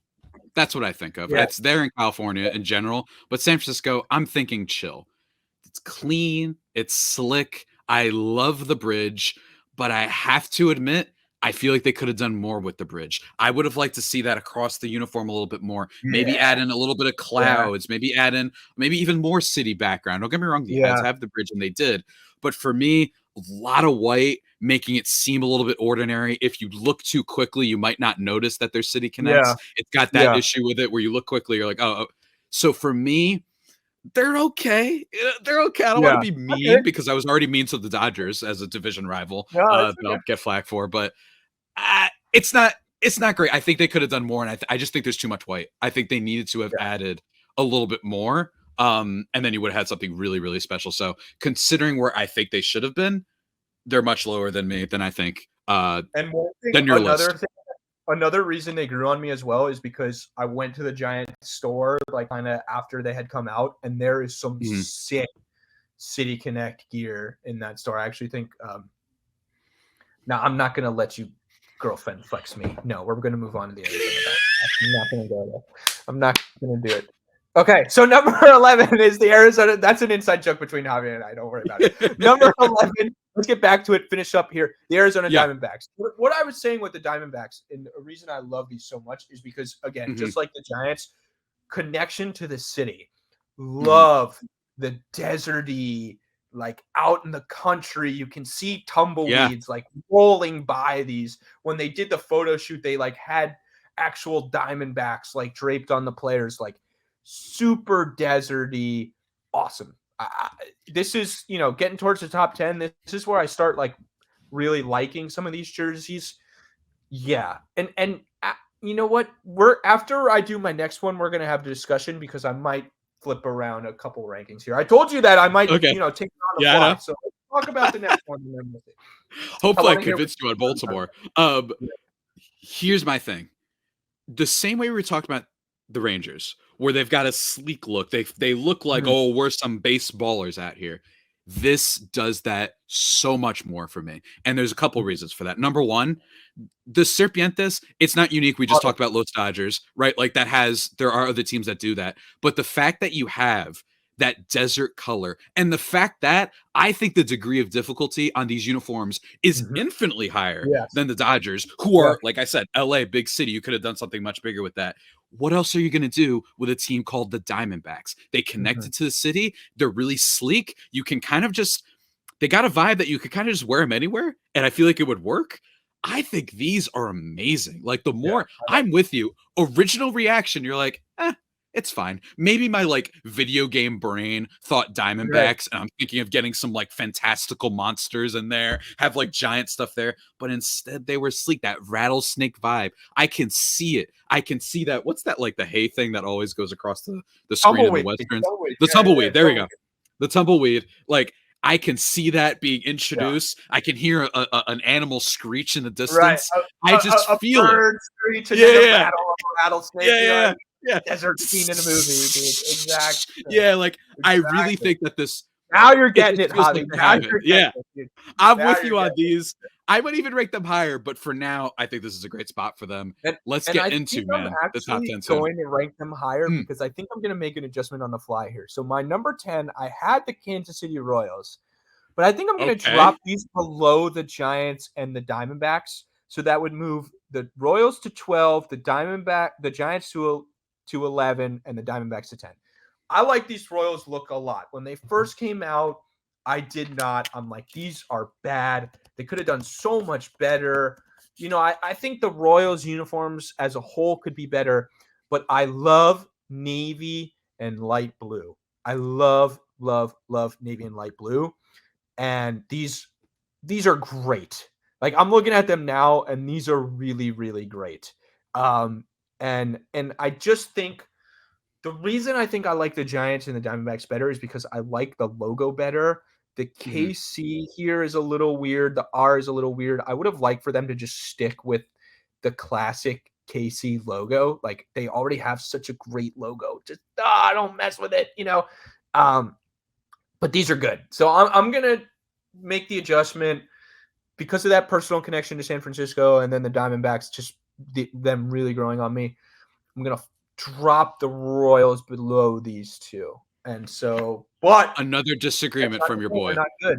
That's what I think of. Yeah. It's there in California in general, but San Francisco, I'm thinking chill. It's clean, it's slick. I love the bridge, but I have to admit, I feel like they could have done more with the bridge. I would have liked to see that across the uniform a little bit more. Maybe Yeah. add in a little bit of Yeah. clouds, maybe add in maybe even more city background. Don't get me wrong, the ads Yeah. have the bridge and they did. But for me, a lot of white making it seem a little bit ordinary. If you look too quickly, you might not notice that their city Yeah. connects. It's got that Yeah. issue with it where you look quickly, you're like, oh. So for me, they're okay. They're okay. I don't want Yeah. to be Okay. mean because I was already mean to the Dodgers as a division rival. No, it's That okay. I'll get flack for, but it's not great. I think they could have done more, and I just think there's too much white. I think they needed to have Yeah. added a little bit more, and then you would have had something really, really special. So considering where I think they should have been, they're much lower than me than I think. And one thing, Than your list. another reason they grew on me as well is because I went to the Giant store like kind of after they had come out, and there is some Mhm. sick City Connect gear in that store. I actually think. Now I'm not gonna let you girlfriend flex me. No, we're gonna move on to the Arizona Diamondbacks. I'm not gonna go there. I'm not gonna do it. Okay, so number 11 is the Arizona. That's an inside joke between Javier and I. Don't worry about it. Number 11. Let's get back to it. Finish up here. The Arizona Yeah. Diamondbacks. What I was saying with the Diamondbacks, and the reason I love these so much is because, again, just like the Giants, connection to the city. Love the deserty, like out in the country, you can see tumbleweeds like rolling by these. When they did the photo shoot, they like had actual Diamondbacks like draped on the players, like super deserty, awesome. This is, getting towards the top 10. This is where I start like really liking some of these jerseys. Yeah. And you know what? After I do my next one, we're going to have a discussion because I might flip around a couple rankings here. I told you that I might, take it on the fly. So let's talk about the next one. And then we'll see. Hopefully, I convinced you on Baltimore. Here's my thing: the same way we talked about the Rangers, where they've got a sleek look. They look like, oh, we're some baseballers out here. This does that so much more for me, and there's a couple reasons for that. Number one, the Serpientes, it's not unique. We just talked about Los Dodgers, right? Like there are other teams that do that. But the fact that you have that desert color and the fact that I think the degree of difficulty on these uniforms is infinitely higher than the Dodgers, who are, like I said, LA, big city. You could have done something much bigger with that. What else are you going to do with a team called the Diamondbacks? They connected to the city. They're really sleek. You can kind of they got a vibe that you could kind of just wear them anywhere. And I feel like it would work. I think these are amazing. Like the more I'm with you, original reaction, you're like, it's fine. Maybe my like video game brain thought Diamondbacks, and I'm thinking of getting some like fantastical monsters in there, have like giant stuff there, but instead they were sleek. That rattlesnake vibe, I can see it. I can see that. What's that, like the hay thing that always goes across the screen in the westerns? The tumbleweed. There we go. The tumbleweed. Like I can see that being introduced. I can hear an animal screech in the distance. I just feel bird it. Screech and then a rattlesnake. Yeah. Desert scene in a movie, dude. Exactly. Yeah, like I really think that this. Now you're getting it, Javi. I'm with you on these. I would even rank them higher, but for now, I think this is a great spot for them. Let's get into the top 10. Going to rank them higher because I think I'm going to make an adjustment on the fly here. So my number 10, I had the Kansas City Royals, but I think I'm going to drop these below the Giants and the Diamondbacks. So that would move the Royals to 12, the Giants to 11, and the Diamondbacks to 10. I like these Royals look a lot. When they first came out, I did not. I'm like, these are bad. They could have done so much better. I think the Royals uniforms as a whole could be better, but I love navy and light blue. I love, love, love navy and light blue. And these are great. Like I'm looking at them now, and these are really, really great. And I just think the reason I think I like the Giants and the Diamondbacks better is because I like the logo better. The KC here is a little weird. The R is a little weird. I would have liked for them to just stick with the classic KC logo. Like they already have such a great logo. Just don't mess with it, But these are good. So I'm gonna make the adjustment because of that personal connection to San Francisco, and then the Diamondbacks just them really growing on me. I'm gonna drop the Royals below these two. And so, but another disagreement from your boy. Not good.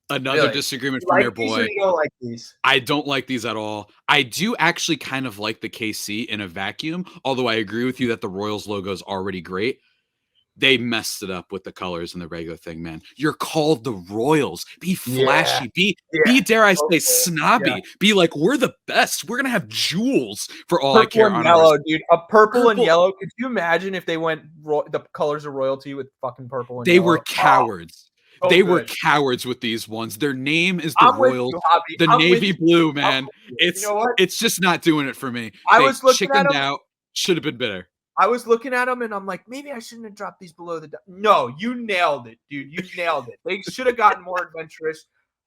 Another Really? disagreement You from like your these or boy. you don't like these? I don't like these at all. I do actually kind of like the KC in a vacuum, although I agree with you that the Royals logo is already great. They messed it up with the colors and the regular thing, man. You're called the Royals. Be Yeah. flashy. Be Yeah. be dare I say Okay. Yeah. snobby. Be like, we're the best. We're gonna have jewels for all I Purple care and on ours. yellow, dude. A purple and Purple. yellow. Could you imagine if they went the colors of royalty with fucking purple and They were yellow? Oh, cowards. so They were good. cowards with these ones. Their name is the I'm with Royals. you, Hobby. The I'm with navy you. blue, I'm man. with you. You It's know what? it's just not doing it for me. I They was looking at chickened them. out. Should have been better. I was looking at them and I'm like, maybe I shouldn't have dropped these below the. No, you nailed it, dude. You nailed it. They should have gotten more adventurous.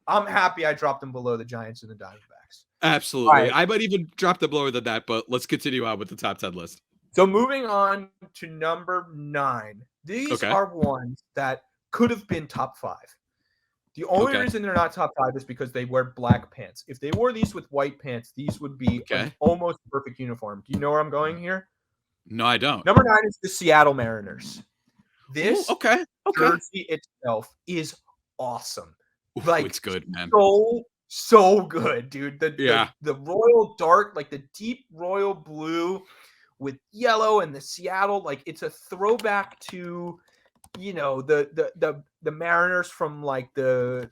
I'm happy I dropped them below the Giants and the Diamondbacks. All Absolutely. right. I might even drop them lower than that, but let's continue on with the top 10 list. So moving on to number 9. These Okay. are ones that could have been top 5. The only reason they're not top 5 is because they wear black pants. If they wore these with white pants, these would be an almost perfect uniform. Do you know where I'm going here? No, I don't. Number 9 is the Seattle Mariners. This jersey itself is awesome. Ooh, like, it's good, man. So good, dude. The royal dark, like the deep royal blue with yellow and the Seattle, like it's a throwback to, you know, the Mariners from like the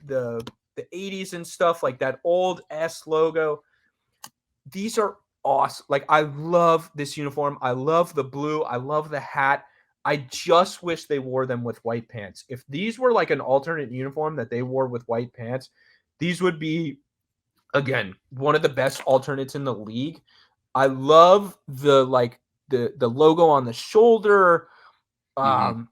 80s and stuff, like that old S logo. These are awesome. Like, I love this uniform. I love the blue. I love the hat. I just wish they wore them with white pants. If these were like an alternate uniform that they wore with white pants, these would be, again, one of the best alternates in the league. I love the logo on the shoulder, and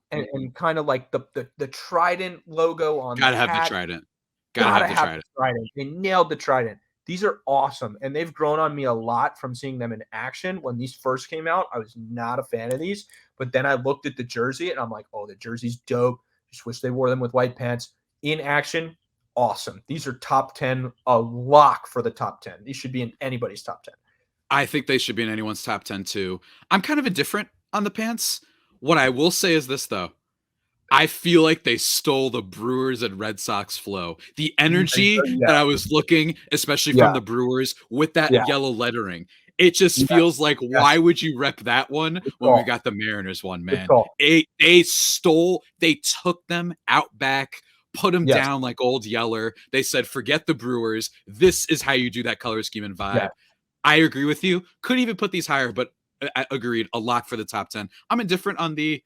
kind of like the trident logo on Gotta the have hat. the trident. Gotta have the trident. They nailed the trident. These are awesome, and they've grown on me a lot from seeing them in action. When these first came out, I was not a fan of these, but then I looked at the jersey, and I'm like, oh, the jersey's dope. Just wish they wore them with white pants. In action, awesome. These are top 10, a lock for the top 10. These should be in anybody's top 10. I think they should be in anyone's top 10 too. I'm kind of indifferent on the pants. What I will say is this, though. I feel like they stole the Brewers and Red Sox flow. The energy that I was looking, especially from the Brewers, with that yellow lettering. It just feels like, why would you rep that one when we got the Mariners one, man? They took them out back, put them down like old Yeller. They said, forget the Brewers. This is how you do that color scheme and vibe. I agree with you. Could even put these higher, but I agreed. A lock for the top 10. I'm indifferent on the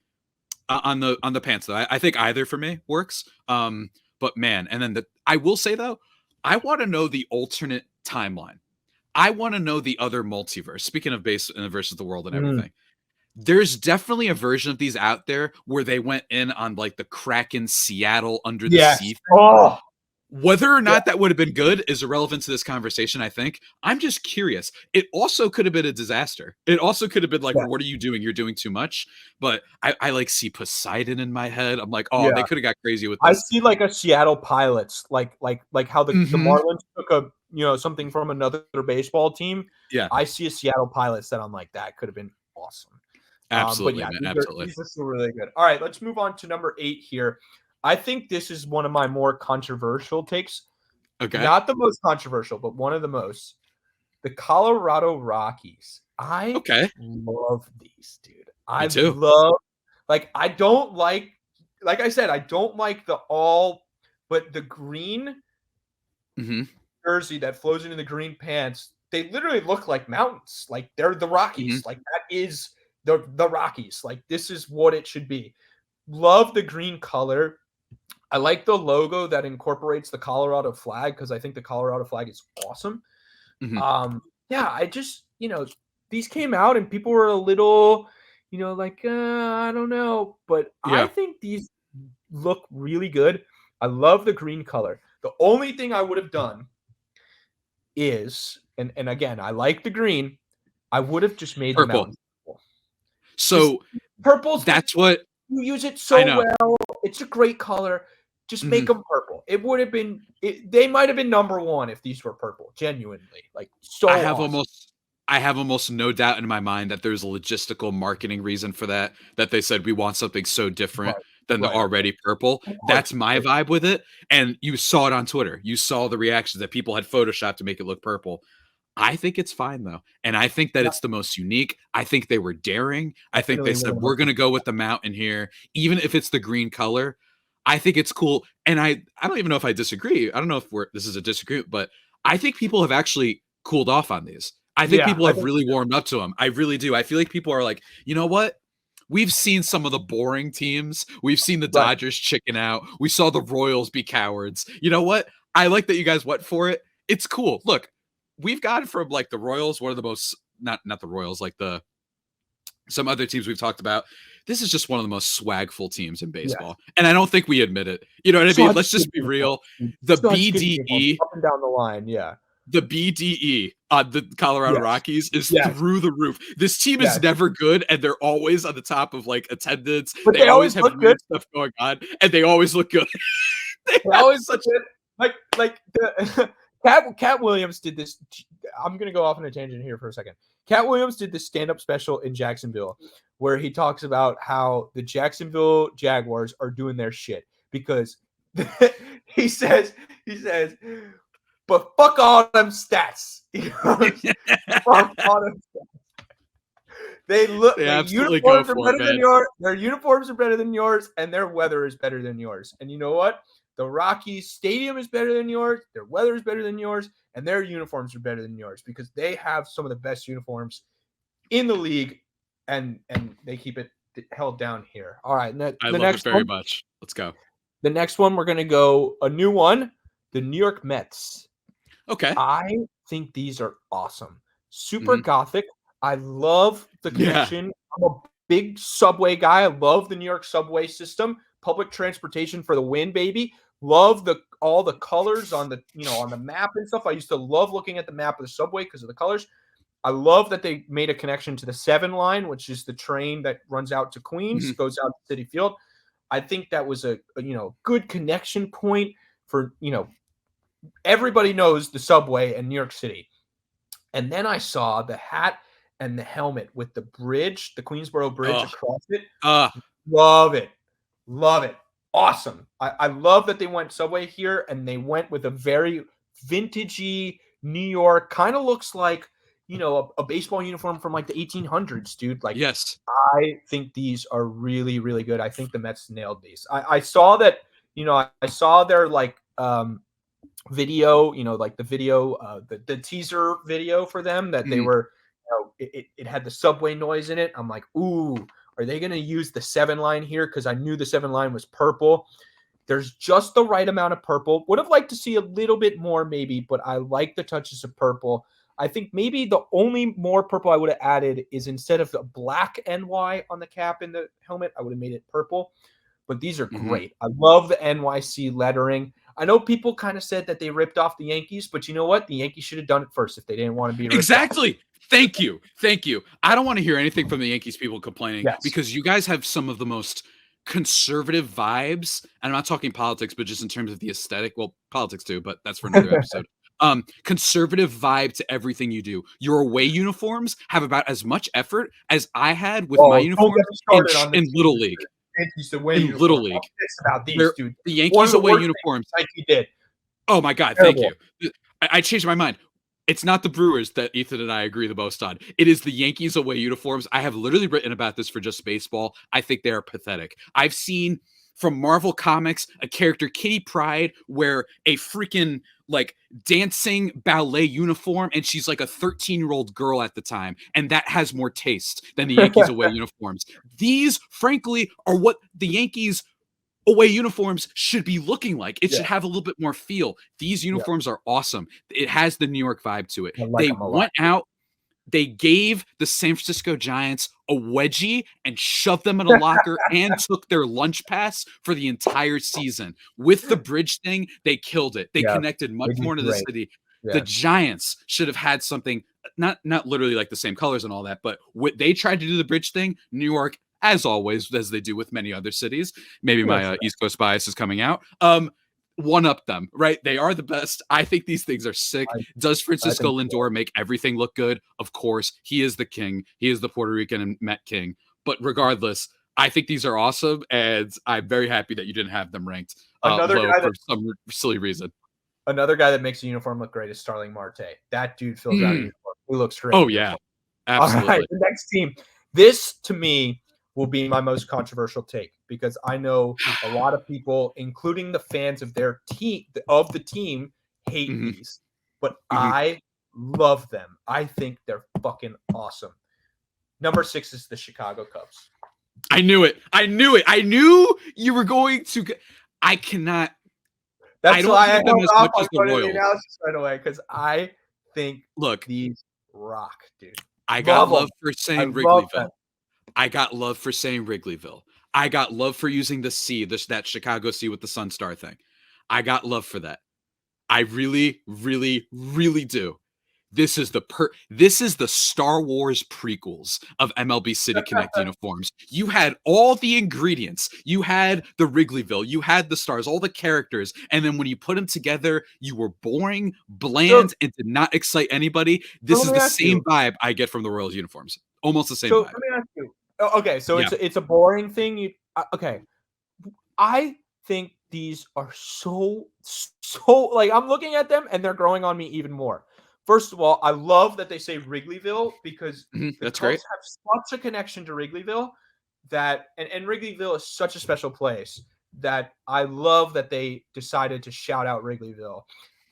pants though. I think either for me works. But man, and then I will say though, I want to know the alternate timeline. I want to know the other multiverse. Speaking of base versus the world and everything, there's definitely a version of these out there where they went in on like the Kraken Seattle under the sea thing. Whether or not that would have been good is irrelevant to this conversation, I think. I'm just curious. It also could have been a disaster. It also could have been like, what are you doing? You're doing too much. But I like see Poseidon in my head. I'm like, they could have got crazy with this. I see like a Seattle Pilots, like how the Marlins took something from another baseball team. Yeah. I see a Seattle Pilots that I'm like, that could have been awesome. Absolutely, but man. Absolutely. These are still really good. All right, let's move on to number 8 here. I think this is one of my more controversial takes. Okay. Not the most controversial, but one of the most. The Colorado Rockies. I love these, dude. Me too. I don't like I said, I don't like but the green jersey that flows into the green pants, they literally look like mountains. Like, they're the Rockies. Like, that is the Rockies. Like, this is what it should be. Love the green color. I like the logo that incorporates the Colorado flag, because I think the Colorado flag is awesome. I just, these came out and people were a little, I don't know. But I think these look really good. I love the green color. The only thing I would have done is, and again, I like the green, I would have just made purple. The mountains purple. So purple's that's what you use it so well. It's a great color. Just make them purple. It would have been. They might have been number 1 if these were purple. Genuinely, I have almost no doubt in my mind that there's a logistical marketing reason for that. That they said we want something so different than the Right. already purple. Of That's course. my vibe with it. And you saw it on Twitter. You saw the reactions that people had photoshopped to make it look purple. I think it's fine though. And I think that Yeah, it's the most unique. I think they were daring. I think they definitely one said, of the we're most. going to go with the mountain here, even if it's the green color. I think it's cool. And I don't even know if I disagree. I don't know if this is a disagreement, but I think people have actually cooled off on these. I think Yeah, people I have think really warmed up to them. I really do. I feel like people are like, you know what? We've seen some of the boring teams. We've seen the right. Dodgers chicken out. We saw the Royals be cowards. You know what? I like that you guys went for it. It's cool. Look, we've gone from like the Royals, one of the most not the Royals, like the some other teams we've talked about. This is just one of the most swagful teams in Yes. baseball. And I don't think we admit it. You know what I mean? Such Let's good just be uniforms, real. dude. The Such good uniforms BDE up and down the line. Yeah. the BDE on the Colorado Yes. Rockies is Yes. through the roof. This team is Yes. never good, and they're always on the top of like attendance. But They they always always have look weird good. stuff going on, and they always look good. They They have always such look good. Like the Cat Williams did this. I'm gonna go off on a tangent here for a second. Cat Williams did this stand-up special in Jacksonville where he talks about how the Jacksonville Jaguars are doing their shit because he says, but fuck all them stats. He goes, fuck all them stats. They look they their absolutely go uniforms are for it, better than man. yours. Their uniforms are better than yours, and their weather is better than yours. And you know what? The Rockies stadium is better than yours, their weather is better than yours, and their uniforms are better than yours because they have some of the best uniforms in the league, and they keep it held down here. All right, I the love it next very one. much. Let's go. The next one, we're gonna go a new one. The New York Mets. Okay. I think these are awesome. Super Mhm. gothic. I love the Yeah. connection. I'm a big subway guy. I love the New York subway system. Public transportation for the win, baby. Love all the colors on the on the map and stuff. I used to love looking at the map of the subway because of the colors. I love that they made a connection to the 7 line, which is the train that runs out to Queens, Mhm. goes out to Citi Field. I think that was a good connection point for everybody knows the subway in New York City. And then I saw the hat and the helmet with the bridge, the Queensboro Bridge Oh, across it. uh, Love it. Love it. Awesome. I love that they went subway here and they went with a very vintagey New York, kind of looks like, a baseball uniform from like the 1800s, dude. Like, yes. I think these are really, really good. I think the Mets nailed these. I saw that, I saw their like video, like the video, the teaser video for them that they Mhm. were, it had the subway noise in it. I'm like, ooh, are they going to use the 7 line here? Because I knew the 7 line was purple. There's just the right amount of purple. Would have liked to see a little bit more, maybe, but I like the touches of purple. I think maybe the only more purple I would have added is instead of the black NY on the cap and the helmet, I would have made it purple. But these are Mhm. great. I love the NYC lettering. I know people kind of said that they ripped off the Yankees, but you know what? The Yankees should have done it first if they didn't want to be ripped off. Exactly. Thank you. Thank you. I don't want to hear anything from the Yankees people complaining Yes. because you guys have some of the most conservative vibes. And I'm not talking politics, but just in terms of the aesthetic. Well, politics too, but that's for another episode. Conservative vibe to everything you do. Your away uniforms have about as much effort as I had with my Oh, don't get uniforms me started on in this. Little League. Yankees away In uniform. Little I'm League. pissed about these, They're- dude. The One of Yankees the away worst uniforms. things Nike did. Oh my God, thank Terrible. you. I changed my mind. It's not the Brewers that Ethan and I agree the most on. It is the Yankees away uniforms. I have literally written about this for Just Baseball. I think they are pathetic. I've seen from Marvel Comics a character, Kitty Pryde, wear a freaking like dancing ballet uniform, and she's like a 13-year-old girl at the time, and that has more taste than the Yankees away uniforms. These, frankly, are what the Yankees away uniforms should be looking like. It should have a little bit more feel. These uniforms are awesome. It has the New York vibe to it. I like They them a lot. went out, they gave the San Francisco Giants a wedgie and shoved them in a locker and took their lunch pass for the entire season. With the bridge thing, they killed it. They Yeah, connected much they did more to the great. city. Yeah. The Giants should have had something, not literally like the same colors and all that, but what they tried to do the bridge thing, New York, as always, as they do with many other cities. Maybe my East Coast bias is coming out. One up them, right? They are the best. I think these things are sick. Does Francisco Lindor make everything look good? Of course. He is the king. He is the Puerto Rican and Met king. But regardless, I think these are awesome, and I'm very happy that you didn't have them ranked Another low guy for that some silly reason. makes a uniform look great is Starling Marte. That dude fills out a Mm. uniform. He looks great. Oh in yeah, uniform. All right, absolutely. the next team. This to me will be my most controversial take because I know a lot of people, including the fans of their team of the team, hate Mhm, these, but mhm. I love them. I think they're fucking awesome. Number 6 is the Chicago Cubs. I knew it. I knew it. I knew you were going to. I cannot. I That's don't why I hate them held as off much on as the going to the Royals. analysis right away because I think Look, these rock, dude. I got Love love them. for I saying love them. Wrigleyville. I got love for saying Wrigleyville. I got love for using the C, that Chicago C with the Sun Star thing. I got love for that. I really, really, really do. This is the Star Wars prequels of MLB City Connect uniforms. You had all the ingredients. You had the Wrigleyville, you had the stars, all the characters, and then when you put them together, you were boring, So, bland, and did not excite anybody. so This let is me the ask same you. vibe I get from the Royals uniforms. Almost the same So vibe. let me ask you. Okay, so Yeah. it's a boring thing. Okay. I think these are so like I'm looking at them and they're growing on me even more. First of all, I love that they say Wrigleyville because the That's great. Cubs have such a connection to Wrigleyville that and Wrigleyville is such a special place that I love that they decided to shout out Wrigleyville.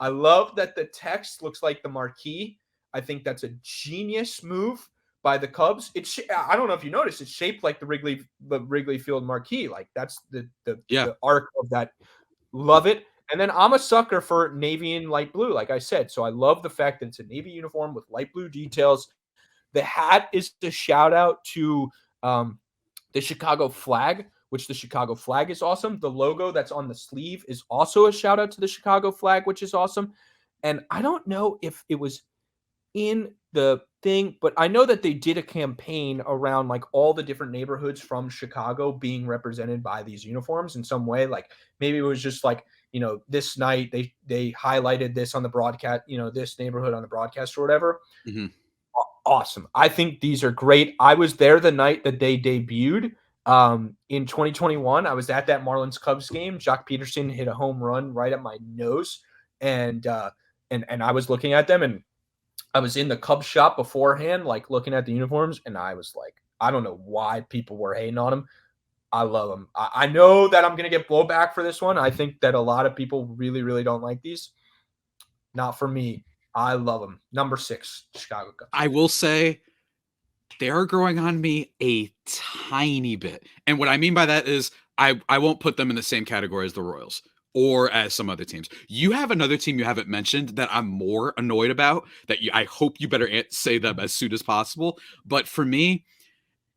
I love that the text looks like the marquee. I think that's a genius move by the Cubs. I don't know if you noticed, it's shaped like the Wrigley Field marquee. Like that's Yeah. the arc of that. Love it. And then I'm a sucker for navy and light blue, like I said. So I love the fact that it's a navy uniform with light blue details. The hat is the shout out to the Chicago flag, which the Chicago flag is awesome. The logo that's on the sleeve is also a shout out to the Chicago flag, which is awesome. And I don't know if it was in the thing, but I know that they did a campaign around like all the different neighborhoods from Chicago being represented by these uniforms in some way. Like maybe it was just like, this night they highlighted this on the broadcast, this neighborhood on the broadcast or whatever. Mhm. Awesome. I think these are great. I was there the night that they debuted in 2021. I was at that Marlins Cubs game. Jock Peterson hit a home run right at my nose, and I was looking at them, and I was in the Cubs shop beforehand, like looking at the uniforms, and I was like, I don't know why people were hating on them. I love them. I know that I'm going to get blowback for this one. I think that a lot of people really, really don't like these. Not for me. I love them. Number 6, Chicago Cubs. I will say they are growing on me a tiny bit. And what I mean by that is I won't put them in the same category as the Royals or as some other teams. You have another team you haven't mentioned that I'm more annoyed about that I hope you better say them as soon as possible. But for me,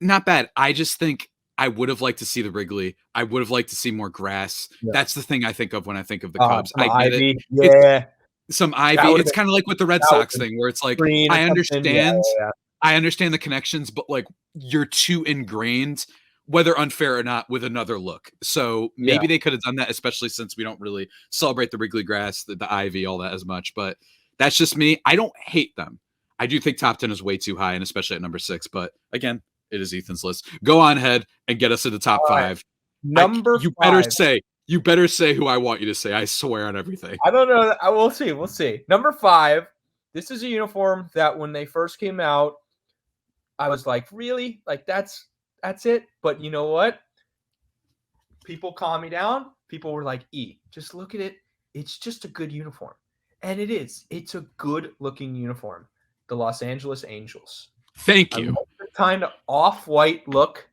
not bad. I just think I would have liked to see the Wrigley. I would have liked to see more grass. Yeah. That's the thing I think of when I think of the Cubs. Some I get it. ivy. It's Yeah. some That ivy. would have It's been kind of like with the Red that would Sox have been thing where it's like green or I something. Yeah, understand yeah. I understand the connections, but like you're too ingrained, whether unfair or not, with another look. So Yeah. maybe they could have done that, especially since we don't really celebrate the Wrigley grass, the ivy, all that as much. But that's just me. I don't hate them. I do think top 10 is way too high, and especially at number 6. But again, it is Ethan's list. Go on ahead and get us to the top All right. 5. Number You better 5. say who I want you to say. I swear on everything. I don't know. We'll see. We'll see. Number 5. This is a uniform that when they first came out, I was like, really? Like that's it? But you know what? People calm me down. People were like, just look at it. It's just a good uniform. And it is. It's a good looking uniform. The Los Angeles Angels. Thank I you. love the kind of off-white look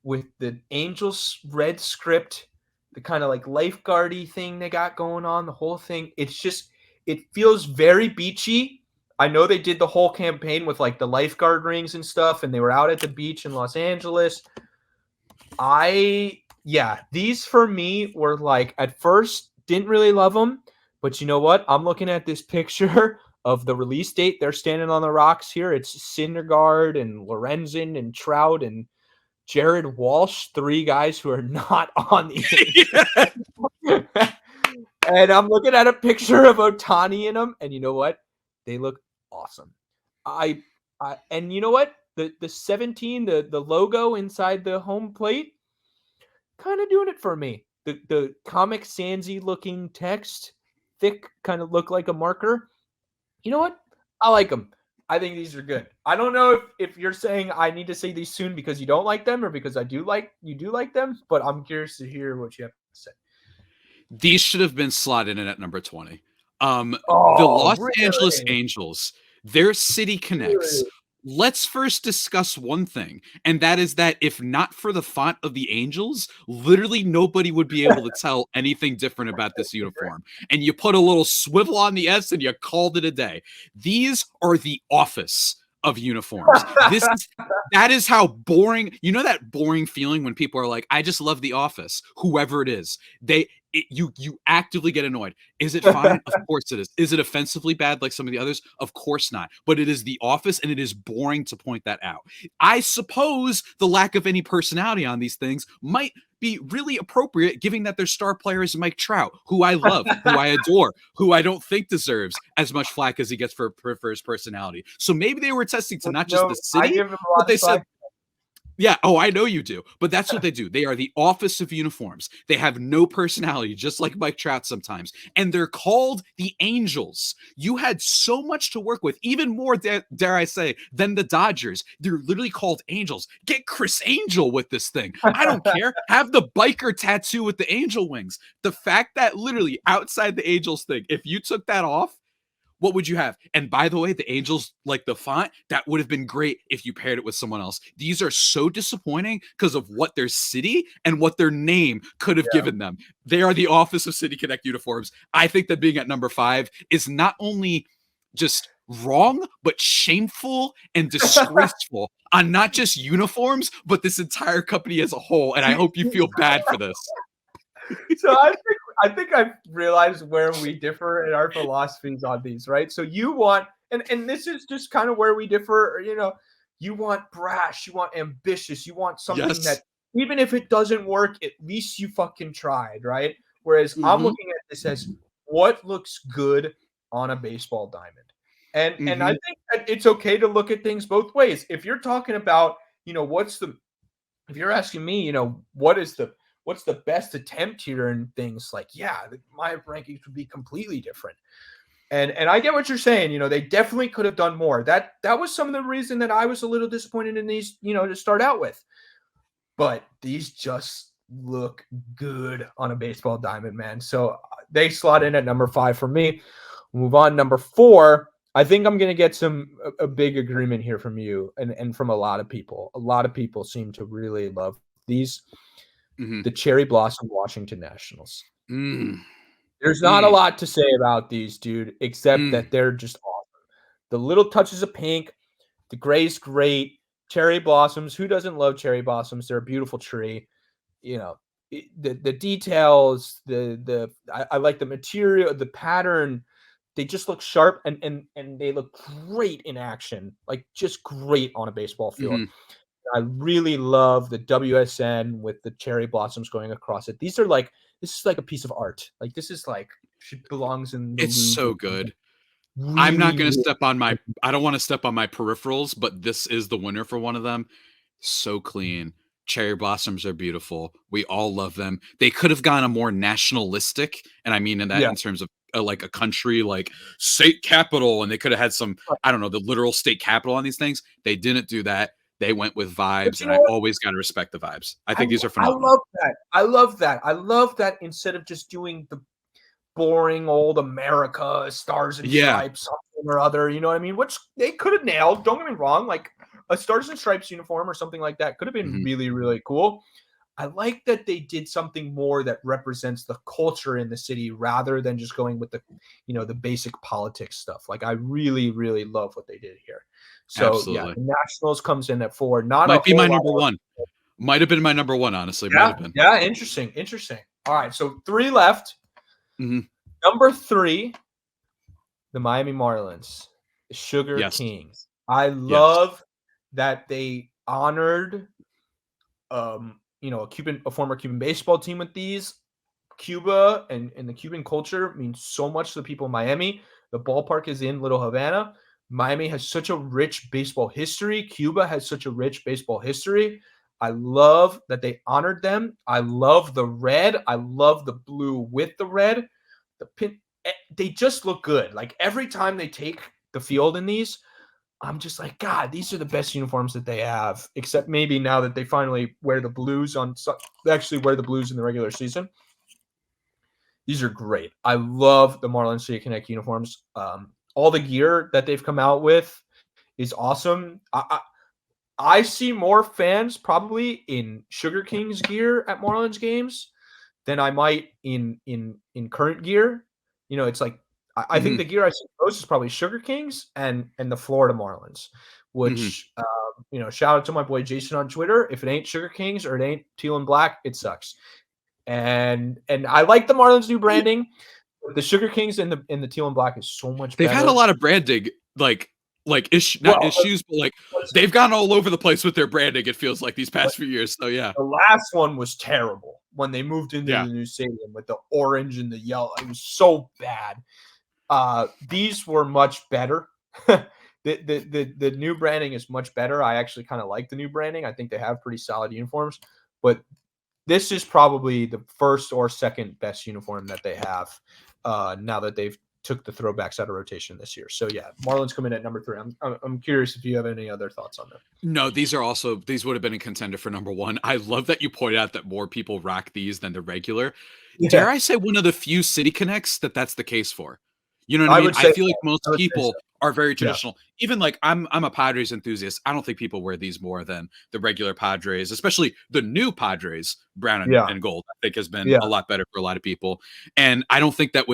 with the Angels red script, the kind of like lifeguardy thing they got going on, the whole thing. It feels very beachy. I know they did the whole campaign with like the lifeguard rings and stuff, and they were out at the beach in Los Angeles. These for me were like at first didn't really love them, but you know what? I'm looking at this picture of the release date. They're standing on the rocks here. It's Syndergaard and Lorenzen and Trout and Jared Walsh, 3 guys who are not on the Angels. And I'm looking at a picture of Ohtani in them, and you know what? They look awesome. And you know what? the 17, the logo inside the home plate, kind of doing it for me. The Comic Sansy looking text, thick, kind of look like a marker. You know what? I like them. I think these are good. I don't know if you're saying I need to say these soon because you don't like them or because you do like them, but I'm curious to hear what you have to say. These should have been slotted in at number 20. The Oh, Los Angeles really? Angels, their city connects. Really? Let's first discuss one thing, and that is that if not for the font of the Angels, literally nobody would be able to tell anything different about this uniform. And you put a little swivel on the S and you called it a day. These are the office of uniforms. That is how boring, you know, that boring feeling when people are like, I just love the office, whoever it is. You actively get annoyed. Is it fine? Of course it is. Is it offensively bad like some of the others? Of course not. But it is the office, and it is boring to point that out. I suppose the lack of any personality on these things might be really appropriate, given that their star player is Mike Trout, who I love, who I adore, who I don't think deserves as much flack as he gets for his personality. So maybe they were testing to not just the I city, give them a but lot they of said, slack. yeah, oh, I know you do. But that's what they do. They are the office of uniforms. They have no personality, just like Mike Trout sometimes. And they're called the Angels. You had so much to work with, even more, dare I say, than the Dodgers. They're literally called Angels. Get Chris Angel with this thing. I don't care. Have the biker tattoo with the angel wings. The fact that literally outside the Angels thing, if you took that off, what would you have? And by the way, the Angels, like the font, that would have been great if you paired it with someone else. These are so disappointing because of what their city and what their name could have given them. They are the office of City Connect uniforms. I think that being at number 5 is not only just wrong, but shameful and disgraceful on not just uniforms, but this entire company as a whole. And I hope you feel bad for this. So I think I've realized where we differ in our philosophies on these, right? So you want, and this is just kind of where we differ, you know, you want brash, you want ambitious, you want something Yes. that even if it doesn't work, at least you fucking tried, right? Whereas I'm Mm-hmm. looking at this as what looks good on a baseball diamond. And I Mm-hmm. think that it's okay to look at things both ways. If you're talking about, you know, if you're asking me, you know, what's the best attempt here and things like, yeah, my rankings would be completely different. And I get what you're saying. You know, they definitely could have done more. That was some of the reason that I was a little disappointed in these, you know, to start out with. But these just look good on a baseball diamond, man. So they slot in at number 5 for me. We'll move on. Number 4. I think I'm going to get a big agreement here from you and from a lot of people. A lot of people seem to really love these. Mm-hmm. The Cherry Blossom Washington Nationals. Mm. There's not a lot to say about these, dude, except that they're just awesome. The little touches of pink, the gray's great. Cherry blossoms. Who doesn't love cherry blossoms? They're a beautiful tree. You know, the details, I like the material, the pattern. They just look sharp and they look great in action. Like just great on a baseball field. Mm-hmm. I really love the WSN with the cherry blossoms going across it. This is like a piece of art. Like this is like belongs in the It's Louvre. so good. I'm not Really, going to really. step on I don't want to step on my peripherals, but this is the winner for one of them. So clean. Cherry blossoms are beautiful. We all love them. They could have gone a more nationalistic, and I mean in that Yeah. in terms of like a country like state capital, and they could have had some, I don't know, the literal state capital on these things. They didn't do that. They went with But vibes, you and know I what? always got to respect the vibes. I I think these are I phenomenal. love that. I love that. I love that instead of just doing the boring old America Stars and Yeah. Stripes something or other, you know what I mean? Which they could have nailed. Don't get me wrong. Like a Stars and Stripes uniform or something like that could have been Mm-hmm. really, really cool. I like that they did something more that represents the culture in the city rather than just going with the, you know, the basic politics stuff. Like I really, really love what they did here. So yeah, Absolutely. the Nationals comes in at 4. Not a Might be whole my lot. number one. Might have been my number one, honestly. Might Yeah, have been. yeah, interesting, interesting. All right, so 3 left. Mm-hmm. Number 3, the Miami Marlins, the Sugar Yes. Kings. I Yes. love that they honored, you know, a former Cuban baseball team with these. Cuba and the Cuban culture means so much to the people in Miami. The ballpark is in Little Havana. Miami has such a rich baseball history. Cuba has such a rich baseball history. I love that they honored them. I love the red. I love the blue with the red. The pin, they just look good. Like every time they take the field in these, I'm just like, God, these are the best uniforms that they have. Except maybe now that they finally wear the blues they actually wear the blues in the regular season. These are great. I love the Marlins City Connect uniforms. All the gear that they've come out with is awesome. I see more fans probably in Sugar King's gear at Marlins games than I might in current gear. You know, it's like I think the gear I see most is probably Sugar King's and the Florida Marlins, which you know, shout out to my boy Jason on Twitter. If it ain't Sugar King's or it ain't teal and black, it sucks. And I like the Marlins new branding. But the Sugar Kings and the teal and black is so much They've better. had a lot of branding, issues, but like they've gone all over the place with their branding. It feels like these past few years. So yeah, the last one was terrible when they moved into the new stadium with the orange and the yellow. It was so bad. These were much better. The new branding is much better. I actually kind of like the new branding. I think they have pretty solid uniforms, but this is probably the first or second best uniform that they have now that they've took the throwbacks out of rotation this year. So yeah, Marlins come in at number 3. I'm curious if you have any other thoughts on them. No, these would have been a contender for number 1. I love that you pointed out that more people rock these than the regular. Yeah. Dare I say one of the few City Connects that's the case for? You know what I mean? I feel like most people are very traditional. Yeah. Even like I'm a Padres enthusiast. I don't think people wear these more than the regular Padres, especially the new Padres, brown and gold, I think has been a lot better for a lot of people. And I don't think that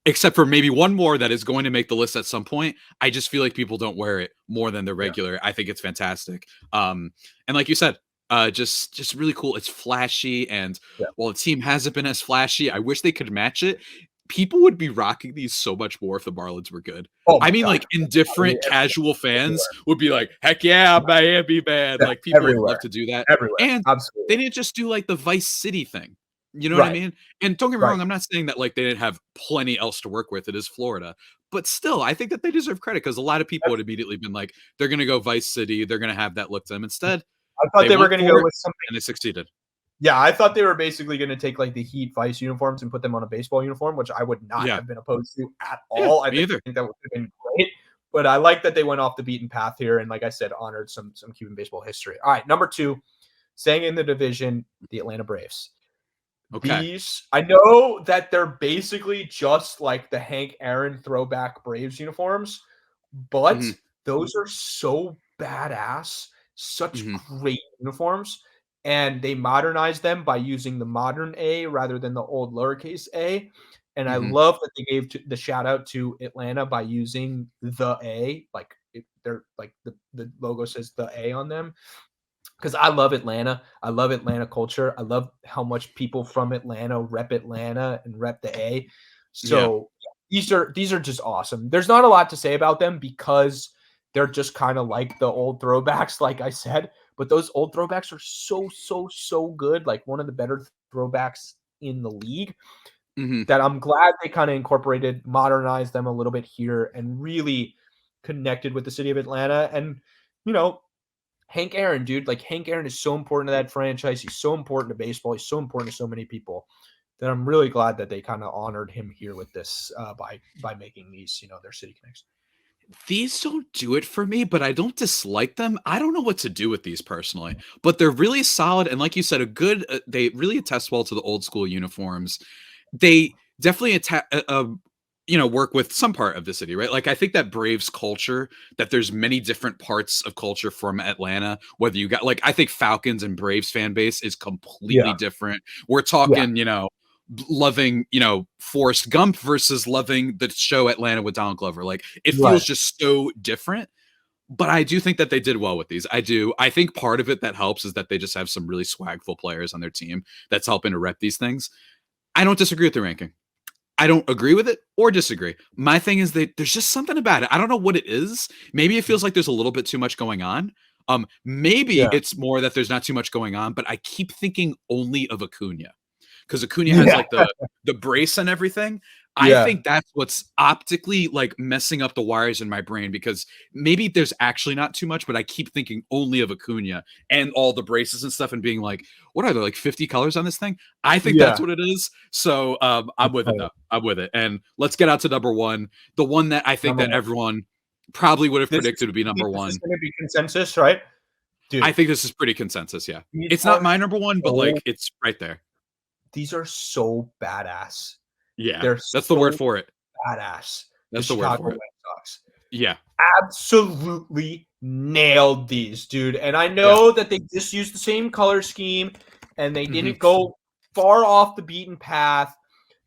except for maybe one more that is going to make the list at some point, I just feel like people don't wear it more than the regular. I think it's fantastic. And like you said, just really cool. It's flashy. And while the team hasn't been as flashy, I wish they could match it. People would be rocking these so much more if the Marlins were good. I mean, like indifferent casual fans would be like, heck yeah, Miami, man. Like people would love to do that. And they didn't just do like the Vice City thing. You know what I mean? And don't get me wrong, I'm not saying that like they didn't have plenty else to work with. It is Florida. But still, I think that they deserve credit because a lot of people would immediately been like, they're going to go Vice City. They're going to have that look to them. Instead, I thought they were going to go with something. And they succeeded. Yeah, I thought they were basically going to take like the Heat Vice uniforms and put them on a baseball uniform, which I would not have been opposed to at all. I think that would have been great. But I like that they went off the beaten path here and, like I said, honored some Cuban baseball history. All right, number 2, staying in the division, the Atlanta Braves. Okay. These, I know that they're basically just like the Hank Aaron throwback Braves uniforms, but those are so badass, such great uniforms. And they modernized them by using the modern A rather than the old lowercase a. And I love that they gave the shout out to Atlanta by using the A, like they're like the logo says the A on them. Because I love Atlanta. I love Atlanta culture. I love how much people from Atlanta rep Atlanta and rep the A. So these are just awesome. There's not a lot to say about them because they're just kind of like the old throwbacks, like I said. But those old throwbacks are so good. Like one of the better throwbacks in the league. That I'm glad they kind of incorporated, modernized them a little bit here, and really connected with the city of Atlanta. And you know, Hank Aaron, dude, like Hank Aaron is so important to that franchise. He's so important to baseball. He's so important to so many people that I'm really glad that they kind of honored him here with this by making these, their city connects. These don't do it for me, but I don't dislike them. I don't know what to do with these personally, but they're really solid. And like you said, they really attest well to the old school uniforms. They definitely work with some part of the city, right? Like I think that Braves culture, that there's many different parts of culture from Atlanta, whether you got I think Falcons and Braves fan base is completely different. We're talking, loving, Forrest Gump versus loving the show Atlanta with Donald Glover. Like it feels just so different. But I do think that they did well with these. I do. I think part of it that helps is that they just have some really swagful players on their team that's helping to rep these things. I don't disagree with the ranking. I don't agree with it or disagree. My thing is that there's just something about it. I don't know what it is. Maybe it feels like there's a little bit too much going on. Maybe it's more that there's not too much going on, but I keep thinking only of Acuna. Because Acuna has like the brace and everything. I Yeah. think that's what's optically like messing up the wires in my brain because maybe there's actually not too much, but I keep thinking only of Acuna and all the braces and stuff and being like, what are there like 50 colors on this thing? I think that's Yeah. what it is. So I'm with it though. I'm with it. And let's get out to number one. The one that I think Number that one. everyone probably would have This predicted is, would be I think number this is one. going to be consensus, right? I Dude, think this is pretty consensus. Yeah. these It's not are my number one, but so like it's right there. these are so badass. Yeah. They're That's the word so for it. badass. The That's the word Chicago for White it. Sox Yeah. absolutely nailed these, dude. And I Yeah. know that they just used the same color scheme and they Mhm. didn't go far off the beaten path,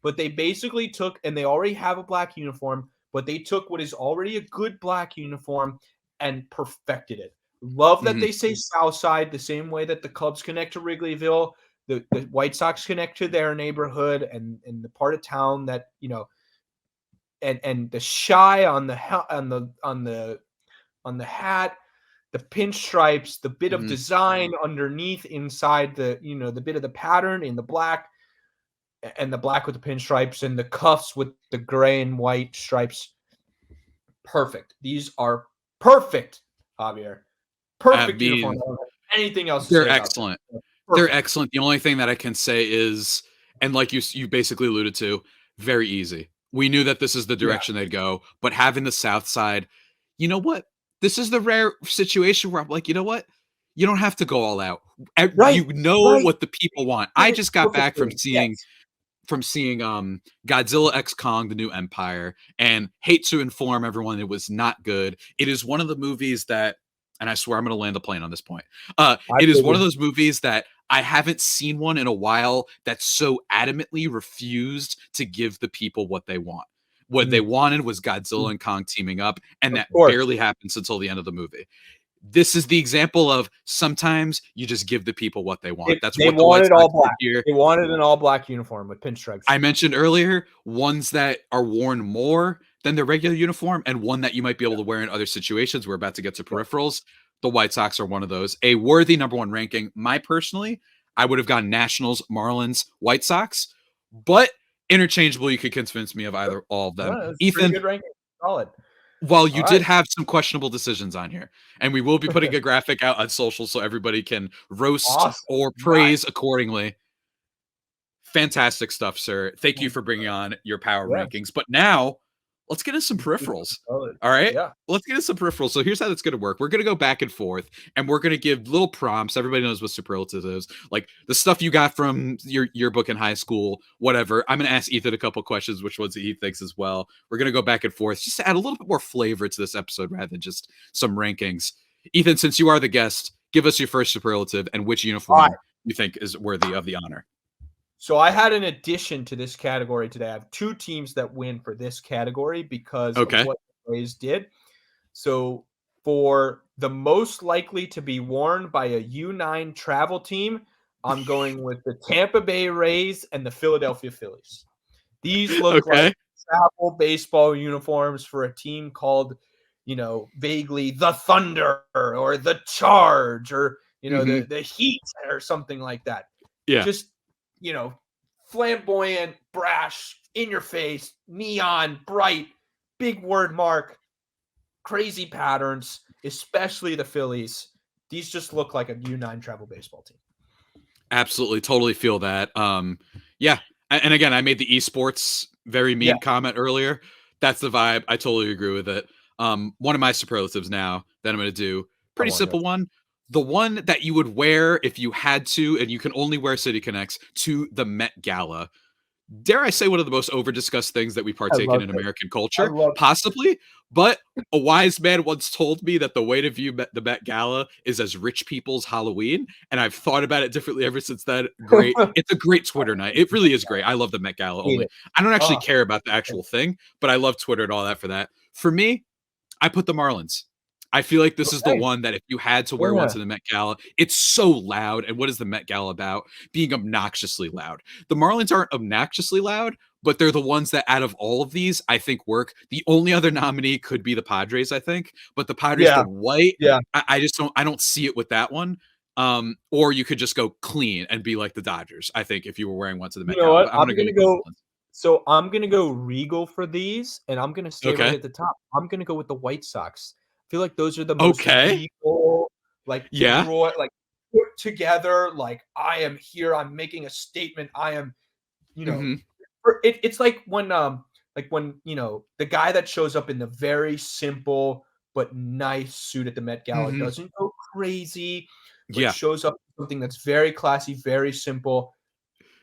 but they basically took, and they already have a black uniform, but they took what is already a good black uniform and perfected it. Love that Mhm. they say South Side the same way that the Cubs connect to Wrigleyville, the White Sox connect to their neighborhood and the part of town that, and the shy on the on the hat, the pinstripes, the bit of Mhm. design underneath inside the bit of the pattern in the black, and the black with the pinstripes and the cuffs with the gray and white stripes. Perfect. These are perfect, Javier. I Perfect uniform. mean, I don't have anything else to they're say about them. excellent. They're Perfect. excellent. The only thing that I can say is, and like you basically alluded to, very easy. We knew that this is the Yeah. direction they'd go, but having the South Side, you know what? This is the rare situation where I'm like, you know what? You don't have to go all out. Right. You know Right. what the people want. Did I it just got back perfectly. Yes. from seeing Godzilla X Kong: The New Empire, and hate to inform everyone it was not good. It is one of the movies that, and I swear I'm going to land the plane on this point. I It is one of figured. those movies that I haven't seen one in a while that so adamantly refused to give the people what they want. What they Mm, wanted was Godzilla mm, and Kong teaming up, and of that course. barely happens until the end of the movie. This is the example of sometimes you just give the people what they want. That's They what the White wanted all Sox did black. here. They wanted an all black uniform with pinstripes. I mentioned earlier ones that are worn more than their regular uniform and one that you might be able to wear in other situations. We're about to get to Yeah. peripherals. The White Sox are one of those. A worthy number one ranking. My personally, I would have gone Nationals, Marlins, White Sox, but interchangeable, you could convince me of either all of them. Well, it's pretty Ethan, good ranking. Solid. while All you did right. have some questionable decisions on here, and we will be putting a graphic out on social so everybody can roast Awesome. or Nice. praise accordingly. Fantastic stuff, sir. Thank you for bringing on your power Yeah. rankings. But now let's get into some peripherals. Solid. All right. Yeah. Let's get into some peripherals. So here's how that's going to work. We're going to go back and forth and we're going to give little prompts. Everybody knows what superlatives is. Like the stuff you got from your book in high school, whatever. I'm going to ask Ethan a couple questions, which ones he thinks as well. We're going to go back and forth just to add a little bit more flavor to this episode rather than just some rankings. Ethan, since you are the guest, give us your first superlative and which All uniform right. you think is worthy of the honor. So I had an addition to this category today. I have two teams that win for this category because of Okay. what the Rays did. So for the most likely to be worn by a U9 travel team, I'm going with the Tampa Bay Rays and the Philadelphia Phillies. These look like Okay. travel baseball uniforms for a team called, vaguely the Thunder or the Charge or, Mhm. the Heat or something like that. Yeah. Just, flamboyant, brash, in your face, neon, bright, big word mark, crazy patterns, especially the Phillies. These just look like a U9 travel baseball team. Absolutely. Totally feel that. Yeah. And again, I made the esports very Yeah, meme comment earlier. That's the vibe. I totally agree with it. One of my superlatives now that I'm going to do, I pretty wonder. simple one. The one that you would wear if you had to, and you can only wear City Connects to the Met Gala. Dare I say one of the most over-discussed things that we I partake love in it. American I culture, love possibly. But a wise man once told me that the way to view the Met Gala is as rich people's Halloween, and I've thought about it differently ever since then. Great. it. It's a great Twitter night. It really is great. I love the Met Gala Hate only. it. I don't actually Oh, care about the actual thing, but I love Twitter and all that for that. For me, I put the Marlins. I feel like this is the okay. one that if you had to wear one Yeah. to the Met Gala, it's so loud. And what is the Met Gala about? Being obnoxiously loud. The Marlins aren't obnoxiously loud, but they're the ones that out of all of these, I think work. The only other nominee could be the Padres, I think. But the Padres, the Yeah. white, Yeah. I just don't see it with that one. Or you could just go clean and be like the Dodgers, I think, if you were wearing one to the You Met know Gala. what? But I'm gonna go with the Marlins. So I'm gonna go Regal for these, and I'm gonna stay right Okay. at the top. I'm gonna go with the White Sox. I feel like those are the most Okay. regal, like Yeah. like put together. Like I am here. I'm making a statement. I am, you know, Mhm. it's like when the guy that shows up in the very simple but nice suit at the Met Gala Mhm. doesn't go crazy, but Yeah. shows up with something that's very classy, very simple.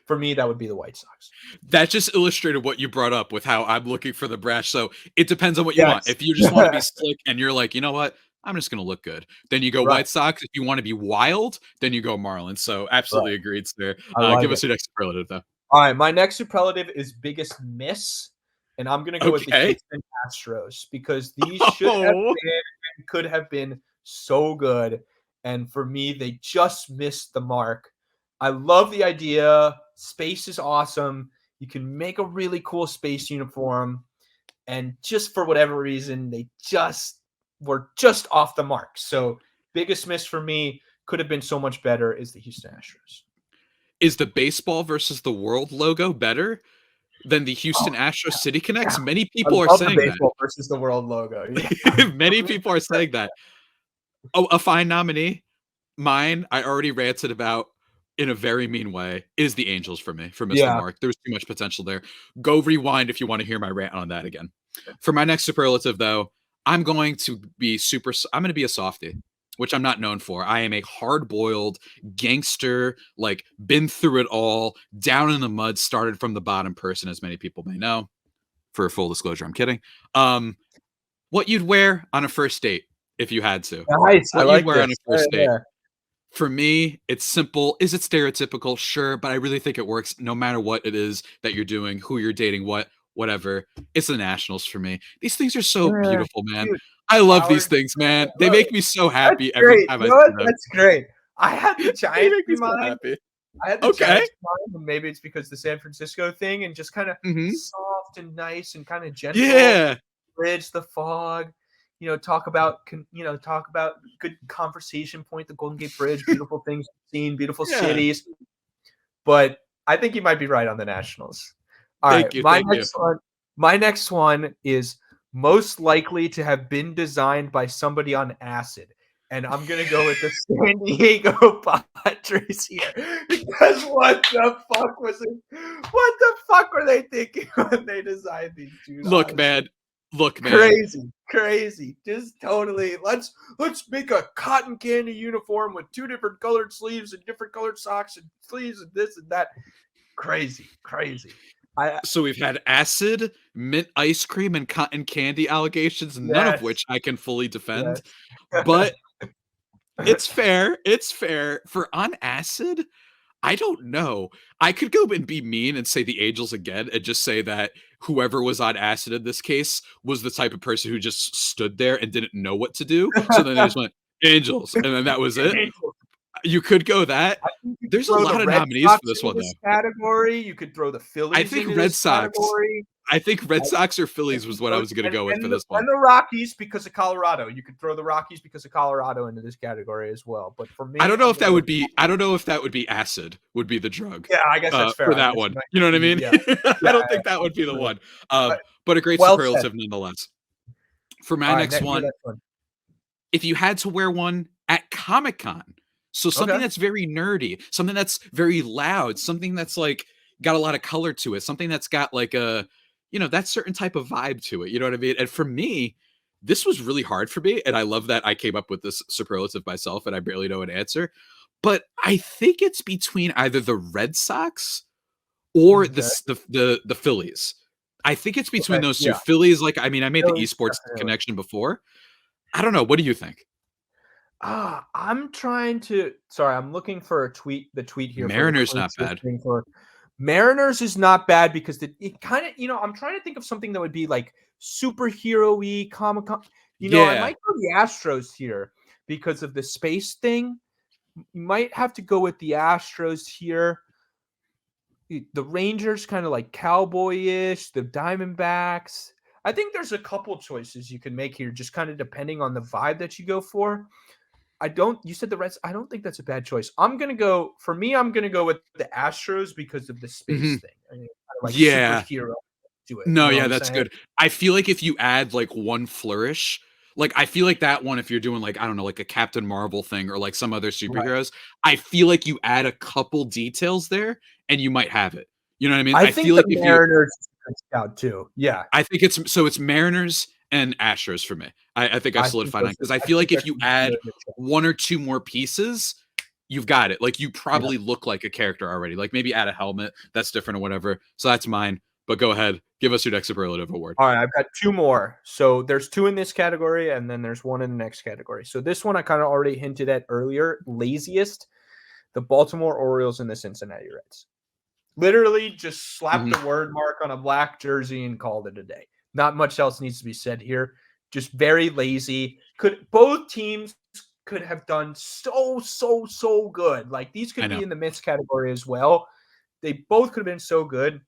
For me, that would be the White Sox. That just illustrated what you brought up with how I'm looking for the brash. So it depends on what you want. Yes. If you just want to be slick and you're like, you know what? I'm just going to look good. Then you go Right, White Sox. If you want to be wild, then you go Marlins. So right. absolutely agreed, sir. I like Give it. us your next superlative, though. All right, my next superlative is biggest miss, and I'm gonna go with the Okay. Houston Astros because these should have Oh, been and could have been so good, and for me, they just missed the mark. I love the idea. Space is awesome. You can make a really cool space uniform, and just for whatever reason, they just were just off the mark. So, biggest miss for me could have been so much better is the Houston Astros. is the baseball versus the world logo better than the Houston Astros City Yeah, Connects? Many I people are love the saying that. baseball versus the world logo. Yeah, for Many me, people are saying that. Oh, a fine nominee. Mine, I already ranted about in a very mean way, is the Angels for me for Mr. yeah. Mark. There's too much potential there. Go rewind if you want to hear my rant on that again. For my next superlative, though, I'm going to be a softie, which I'm not known for. I am a hard boiled gangster, like, been through it all, down in the mud, started from the bottom person, as many people may know. For full disclosure, I'm kidding. Um, what you'd wear on a first date if you had to. Nice. I What you'd like wear on a this. Yeah, first date. yeah. For me, it's simple. Is it stereotypical? Sure, but I really think it works no matter what it is that you're doing, who you're dating, whatever. It's the Nationals for me. These things are so Yeah, beautiful, man. dude, I love these flowers. things, man. I They love make it. me so That's happy every great. time You I know see what? them. That's great. I had the They Giants make me in so mind. happy. I had the Okay. Giants in mind, and maybe it's because the San Francisco thing and just kinda Mhm. soft and nice and kinda gentle, Yeah. bridge the fog, talk about good conversation point, the Golden Gate Bridge, beautiful things seen, beautiful Yeah. cities. But I think you might be right on the Nationals. All right, Thank you. Thank you. my next one is most likely to have been designed by somebody on acid, and I'm gonna go with the San Diego Padres here because what the fuck were they thinking when they designed these, dude? Look, Honestly, man. Look, man. crazy, just totally. Let's make a cotton candy uniform with two different colored sleeves and different colored socks and sleeves and this and that. Crazy. I So we've had acid, mint ice cream, and cotton candy allegations, none of Yes, which I can fully defend. yes. But it's fair. It's fair. For on acid, I don't know. I could go and be mean and say the Angels again and just say that whoever was on acid in this case was the type of person who just stood there and didn't know what to do. So then they just went Angels, and then that was it. Angels. You could go that. I think you could There's a throw the lot of Red nominees for Sox this into one though. this category. You could throw the I Phillies think into Red this Sox. category. I think Red I Sox or Phillies was what I was going to go with for this one. and the Rockies because of Colorado. You could throw the Rockies because of Colorado into this category as well. But for I me, don't know I'm if gonna that go. would be. I don't know if that would be acid. Would be the drug Yeah, I guess that's for fair. I that guess you one. might You know what I be, mean? yeah, I yeah, don't think that would that's be the true. one. But But a great well said. superlative nonetheless. For my All right, next your one, next one. if you had to wear one at Comic Con, so something Okay. that's very nerdy, something that's very loud, something that's like got a lot of color to it, something that's got like that certain type of vibe to it. You know what I mean? And for me, this was really hard for me, and I love that I came up with this superlative myself, and I barely know an answer. But I think it's between either the Red Sox or Okay. the Phillies. I think it's between Okay. those two. Yeah. Phillies, like I mean, I made the Phillies, esports definitely. connection before. I don't know. What do you think? I'm trying to sorry, I'm looking for the tweet here for the Mariners not closest bad. thing for Mariners is not bad because it kind of, I'm trying to think of something that would be like superhero-y, Comic-Con. I Yeah. might go the Astros here because of the space thing. You might have to go with the Astros here. The Rangers kind of like cowboyish, the Diamondbacks. I think there's a couple choices you can make here, just kind of depending on the vibe that you go for. You said the Reds. I don't think that's a bad choice. I'm gonna go with the Astros because of the space Mhm. thing. I mean, kind of like Yeah. superhero to it. You No, know what yeah, I'm that's saying? good. I feel like if you add like one flourish, like I feel like that one, if you're doing like, I don't know, like a Captain Marvel thing or like some other Right. superheroes, I feel like you add a couple details there and you might have it. You know what I mean? I I think feel the like if you Mariners is a good scout too. Yeah, I think it's Mariners and Astros for me. I think I've I think solidified those. on because I I feel think like if that's you a add really good show. one or two more pieces, you've got it. Like you Yeah. probably look like a character already. Like maybe add a helmet that's different or whatever. So that's mine. But go ahead, give us your next superlative award. All right, I've got two more. So there's two in this category, and then there's one in the next category. So this one I kind of already hinted at earlier. Laziest, the Baltimore Orioles and the Cincinnati Reds. Literally just slapped Mhm. the word mark on a black jersey and called it a day. Not much else needs to be said here. Just very lazy. Both teams could have done so good. Like these I could be know. in the miss category as well. They both could have been so good,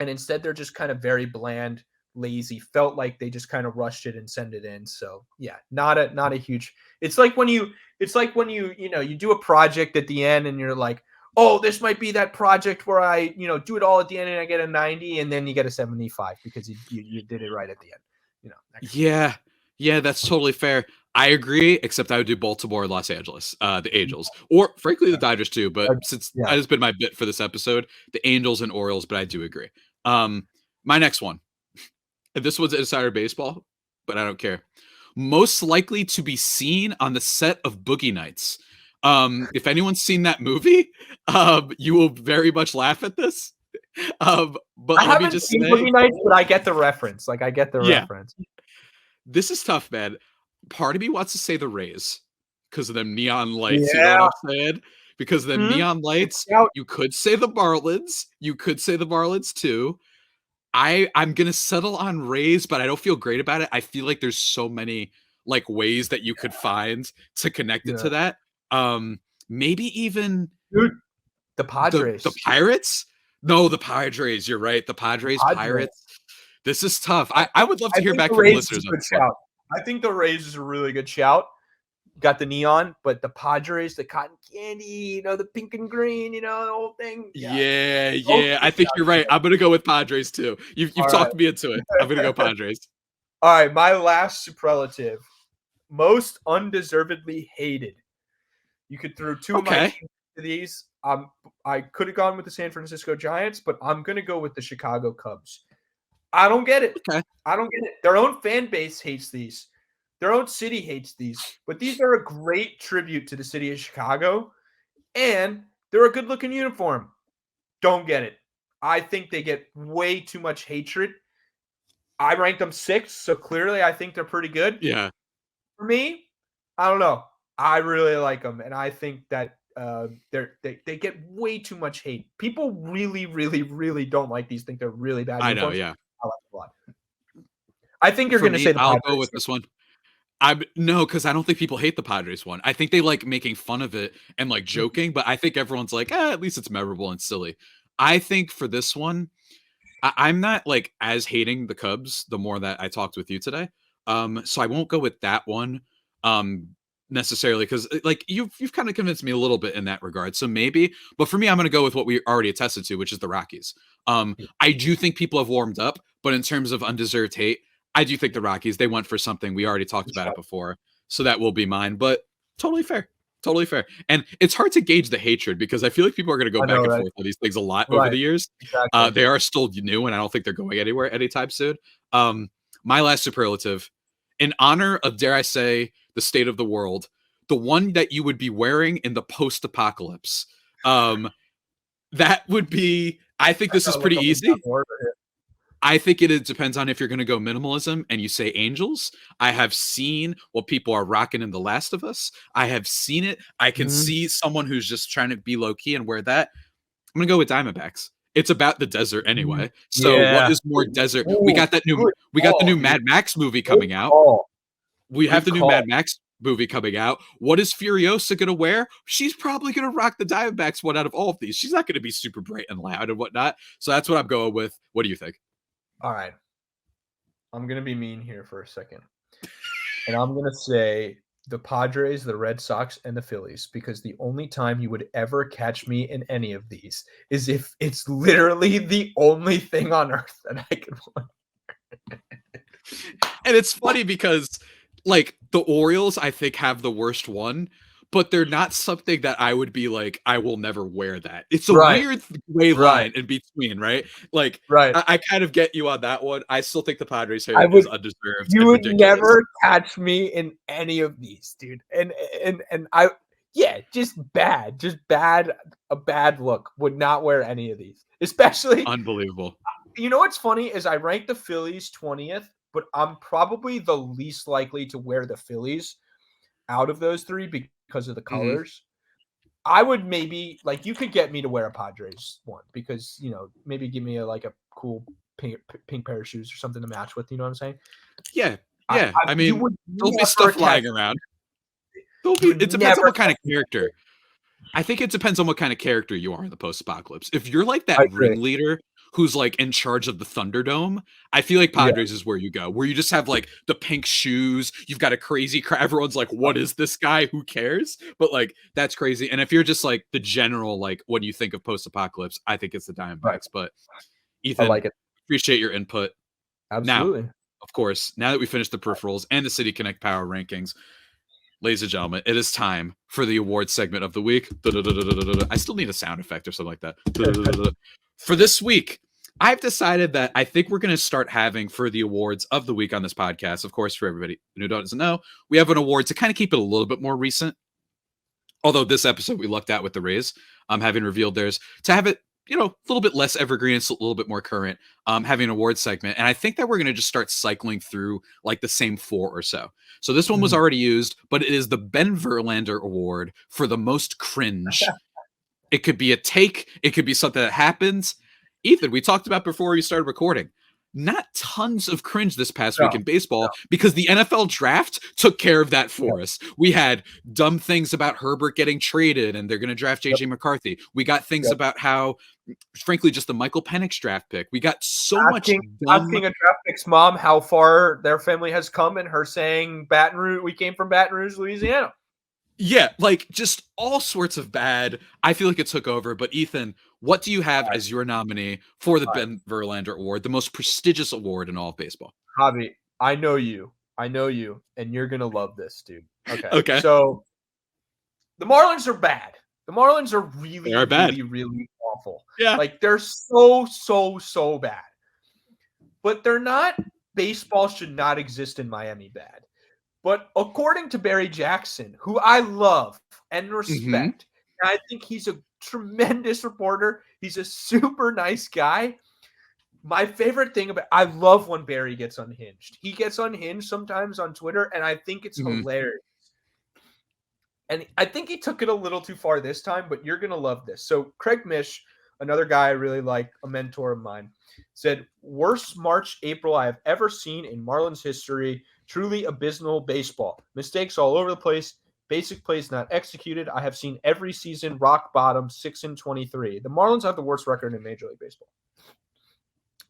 and instead they're just kind of very bland, lazy. Felt like they just kind of rushed it and sent it in. So yeah, not a huge. It's like when you do a project at the end and you're like, oh, this might be that project where I do it all at the end and I get a 90 and then you get a 75 because you did it right at the end. Yeah. Yeah, that's totally fair. I agree, except I would do Baltimore or Los Angeles, the Angels, or frankly the Dodgers too. But since Yeah. that has been my bit for this episode, the Angels and Orioles. But I do agree. My next one, and this one's insider baseball, but I don't care. Most likely to be seen on the set of Boogie Nights. If anyone's seen that movie, you will very much laugh at this. But I let me haven't just seen say, Boogie Nights, but I get the reference. Like I get the yeah, reference. this is tough, man. Part of me wants to say the Rays because of them neon lights. You know what Yeah. I'm saying? Because of them Mhm. neon Good lights. scout. You could say the Marlins. You could say the Marlins too. I'm gonna settle on Rays, but I don't feel great about it. I feel like there's so many like ways that you could find to connect it Yeah. to that. Um, maybe even Dude, the the Padres. Pirates. No, the Padres. You're right. The Padres, Padres. Pirates. This is tough. I I think would love I to hear think back the from the Rays is listeners a on good this one. shout. I think the Rays is a really good shout. Got the neon, but the Padres, the cotton candy, the pink and green, the whole thing. Yeah. Yeah, Both yeah. I good think you're shouts right. there. I'm gonna go with Padres too. You've All right. talked me into it. I'm gonna go Padres. All right. My last superlative. Most undeservedly hated. You could throw two of my Okay. teams to these. I could have gone with the San Francisco Giants, but I'm gonna go with the Chicago Cubs. I don't get it. Okay. I don't get it. Their own fan base hates these. Their own city hates these. But these are a great tribute to the city of Chicago, and they're a good-looking uniform. Don't get it. I think they get way too much hatred. I ranked them 6, so clearly I think they're pretty good. Yeah. For me, I don't know. I really like them, and I think that they get way too much hate. People really don't like these. Think they're really bad I know. uniforms. Yeah. I like them a lot. I think you're For going to me, say the I'll go Padres. with this one. I'm no, because I don't think people hate the Padres one. I think they like making fun of it and like Mhm. joking, but I think everyone's like, at least it's memorable and silly. I think for this one, I'm not like as hating the Cubs the more that I talked with you today. So I won't go with that one necessarily because like you've kind of convinced me a little bit in that regard. So maybe, but for me, I'm gonna go with what we already attested to, which is the Rockies. I do think people have warmed up, but in terms of undeserved hate, I do think the Rockies, they went for something. We already talked Good about it shout. before. So that will be mine, but totally fair. Totally fair. And it's hard to gauge the hatred because I feel like people are going to go I back know, and right? forth on these things a lot over Right. the years. Exactly. They are still new, and I don't think they're going anywhere anytime soon. My last superlative, in honor of, dare I say, the state of the world, the one that you would be wearing in the post-apocalypse. That would be. I think I this is gotta look pretty up and down easy. the order here. I think it depends on if you're going to go minimalism and you say angels. I have seen what people are rocking in The Last of Us. I have seen it. I can Mhm. see someone who's just trying to be low key and wear that. I'm gonna go with Diamondbacks. It's about the desert Mhm. anyway. So what Yeah. is more desert? Ooh, good We got the call, new dude. Mad Max movie Good coming out. call. We have Good the new call. Mad Max movie coming out. What is Furiosa gonna wear? She's probably gonna rock the Diamondbacks one out of all of these. She's not gonna be super bright and loud and whatnot. So that's what I'm going with. What do you think? All right. I'm gonna be mean here for a second. And I'm gonna say the Padres, the Red Sox, and the Phillies, because the only time you would ever catch me in any of these is if it's literally the only thing on earth that I could want. And it's funny because, like, the Orioles, I think, have the worst one, but they're not something that I would be like, I will never wear that. It's a Right, weird gray right, line in between, right? Like, right. I kind of get you on that one. I still think the Padres I hair would is undeserved You and would ridiculous. never catch me in any of these, dude. And I yeah, just bad. A bad look. Would not wear any of these. Especially, Unbelievable. you know what's funny is I ranked the Phillies 20th, but I'm probably the least likely to wear the Phillies out of those three because of the Mhm. colors. I would maybe, like, you could get me to wear a Padres one because, maybe give me a cool pink pair of shoes or something to match with. You know what I'm saying? Yeah, I, yeah. I I you mean, would there'll be never stuff catch lying around. There'll you be. would It depends on never what kind of catch me. character. I think it depends on what kind of character you are in the post-apocalypse. If you're like I that agree. ringleader who's like in charge of the Thunderdome, I feel like Yeah. Padres is where you go. Where you just have like the pink shoes, you've got a crazy everyone's like, "What is this guy? Who cares?" But like that's crazy. And if you're just like the general like what do you think of post-apocalypse? I think it's the Right. Diamondbacks, but I Ethan, like it. appreciate your input. Now, Absolutely. of course, now that we finished the peripherals and the City Connect Power rankings, ladies and gentlemen, it is time for the awards segment of the week. I still need a sound effect or something like that. For this week, I've decided that I think we're going to start having for the awards of the week on this podcast. Of course, for everybody who doesn't know, we have an award to kind of keep it a little bit more recent. Although this episode we lucked out with the Rays, having revealed theirs, to have it, a little bit less evergreen, it's a little bit more current, having an award segment. And I think that we're going to just start cycling through like the same 4 or so. So this one was Mhm. already used, but it is the Ben Verlander Award for the most cringe. It could be a take, it could be something that happens. Ethan, we talked about before we started recording. Not tons of cringe this past week No, in baseball because the NFL draft took care of that no. for us. We had dumb things about Herbert getting traded and they're going to draft Yep, JJ McCarthy. We got things yep. about how, frankly, just the Michael Penix draft pick. We got so much Asking a draft pick's mom how far their family has come, and her saying we came from Baton Rouge, Louisiana. Yeah, like just all sorts of bad. I feel like it took over. But Ethan, what do you have as your nominee for the All right. Ben Verlander Award, the most prestigious award in all of baseball? Javi, I know you, and you're gonna love this, dude. Okay, Okay. so the Marlins are bad. The Marlins are They really, are bad. really, really awful. Yeah. Like, they're so bad. But they're not. Baseball should not exist in Miami bad. But according to Barry Jackson, who I love and respect, and I think he's a tremendous reporter. He's a super nice guy. My favorite thing I love when Barry gets unhinged. He gets unhinged sometimes on Twitter, and I think it's hilarious. And I think he took it a little too far this time, but you're going to love this. So Craig Mish, another guy I really like, a mentor of mine, said, worst March, April I have ever seen in Marlins history. Truly abysmal baseball. Mistakes all over the place. Basic plays not executed. I have seen every season rock bottom, 6-23. The Marlins have the worst record in Major League Baseball.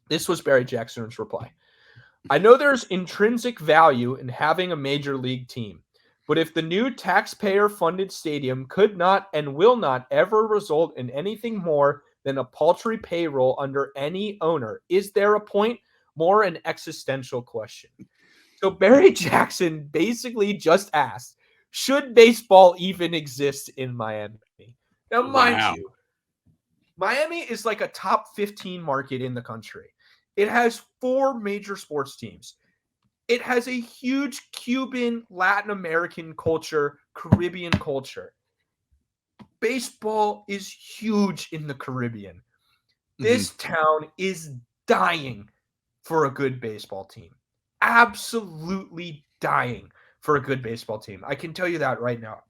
This was Barry Jackson's reply. I know there's intrinsic value in having a major league team. But if the new taxpayer-funded stadium could not and will not ever result in anything more than a paltry payroll under any owner, is there a point? More an existential question. So Barry Jackson basically just asked, should baseball even exist in Miami? Now, mind Wow. you, Miami is like a top 15 market in the country. It has 4 major sports teams. It has a huge Cuban, Latin American culture, Caribbean culture. Baseball is huge in the Caribbean. This town is dying for a good baseball team. Absolutely dying for a good baseball team. I can tell you that right now.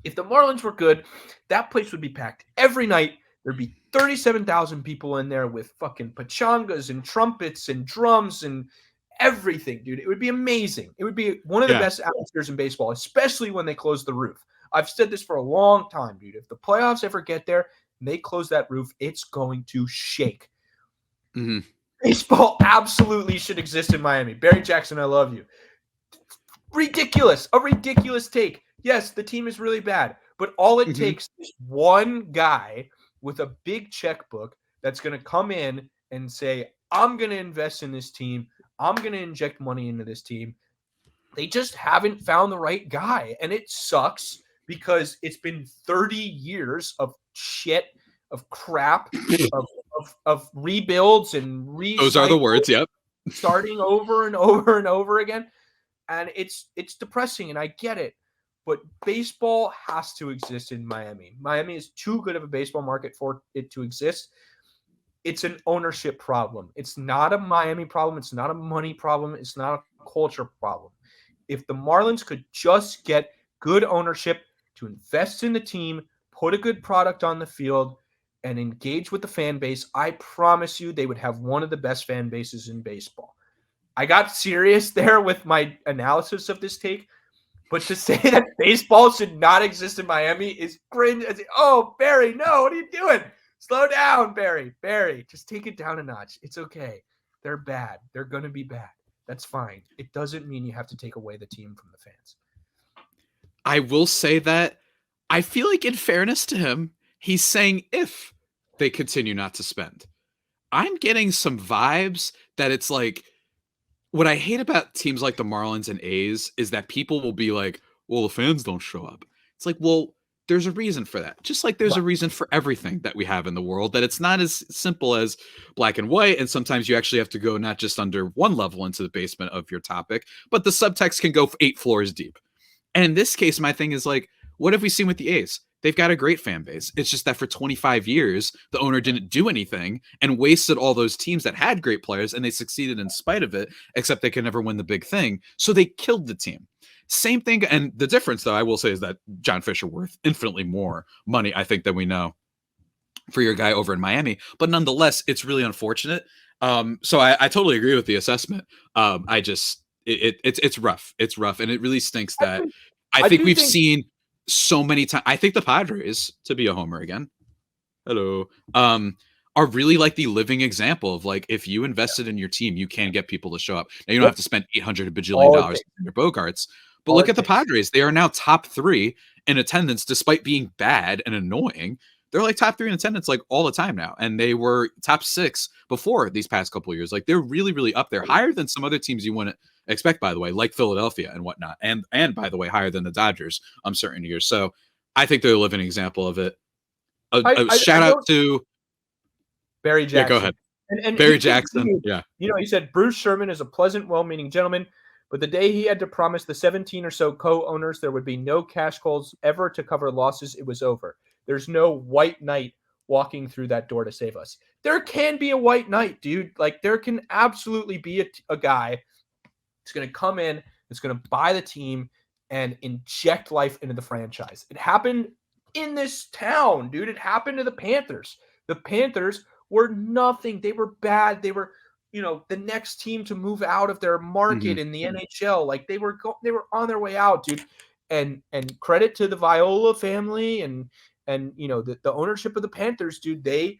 If the Marlins were good, that place would be packed every night. There'd be 37,000 people in there with fucking pachangas and trumpets and drums and everything, dude. It would be amazing. It would be one of the best atmospheres in baseball, especially when they close the roof. I've said this for a long time, dude. If the playoffs ever get there and they close that roof, it's going to shake. Baseball absolutely should exist in Miami. Barry Jackson, I love you. Ridiculous. A ridiculous take. Yes, the team is really bad, but all it takes is one guy with a big checkbook that's going to come in and say, I'm going to invest in this team. I'm going to inject money into this team. They just haven't found the right guy. And it sucks because it's been 30 years of shit, of crap, of rebuilds and Those are the words. Yep. starting over and over and over again. And it's depressing, and I get it. But baseball has to exist in Miami. Miami is too good of a baseball market for it to exist. It's an ownership problem. It's not a Miami problem. It's not a money problem. It's not a culture problem. If the Marlins could just get good ownership to invest in the team, put a good product on the field, and engage with the fan base, I promise you they would have one of the best fan bases in baseball. I got serious there with my analysis of this take, but to say that baseball should not exist in Miami is cringe. Oh, Barry, no, what are you doing? Slow down, Barry. Barry, just take it down a notch. It's okay. They're bad. They're going to be bad. That's fine. It doesn't mean you have to take away the team from the fans. I will say that I feel like, in fairness to him, he's saying if they continue not to spend. I'm getting some vibes that it's like, what I hate about teams like the Marlins and A's is that people will be like, well, the fans don't show up. It's like, well, there's a reason for that. Just like there's a reason for everything that we have in the world, that it's not as simple as black and white. And sometimes you actually have to go not just under one level into the basement of your topic, but the subtext can go 8 floors deep. And in this case, my thing is like, what have we seen with the A's? They've got a great fan base. It's just that for 25 years, the owner didn't do anything and wasted all those teams that had great players, and they succeeded in spite of it, except they could never win the big thing. So they killed the team. Same thing. And the difference, though, I will say, is that John Fisher worth infinitely more money, I think, than we know for your guy over in Miami. But nonetheless, it's really unfortunate. So I totally agree with the assessment. It's rough. It's rough. And it really stinks that I think we've seen so many times. I think the Padres, to be a homer again, are really like the living example of like, if you invested in your team, you can get people to show up. Now you don't have to spend $800 bajillion on your Bogarts, but look at the Padres. They are now top 3 in attendance, despite being bad and annoying. They're like top 3 in attendance like all the time now, and they were top 6 before these past couple of years. Like, they're really, really up there, higher than some other teams you wouldn't expect, by the way, like Philadelphia and whatnot, and by the way, higher than the Dodgers certain years. So I think they're a living example of it. A shout out to Barry Jackson. Yeah, go ahead. And Barry Jackson. Yeah. You know, he said Bruce Sherman is a pleasant, well-meaning gentleman, but the day he had to promise the 17 or so co-owners there would be no cash calls ever to cover losses, it was over. There's no white knight walking through that door to save us. There can be a white knight, dude. Like, there can absolutely be a guy that's going to come in, that's going to buy the team and inject life into the franchise. It happened in this town, dude. It happened to the Panthers. The Panthers were nothing. They were bad. They were, the next team to move out of their market in the NHL. Like, they were on their way out, dude. And credit to the Viola family and the ownership of the Panthers, dude. They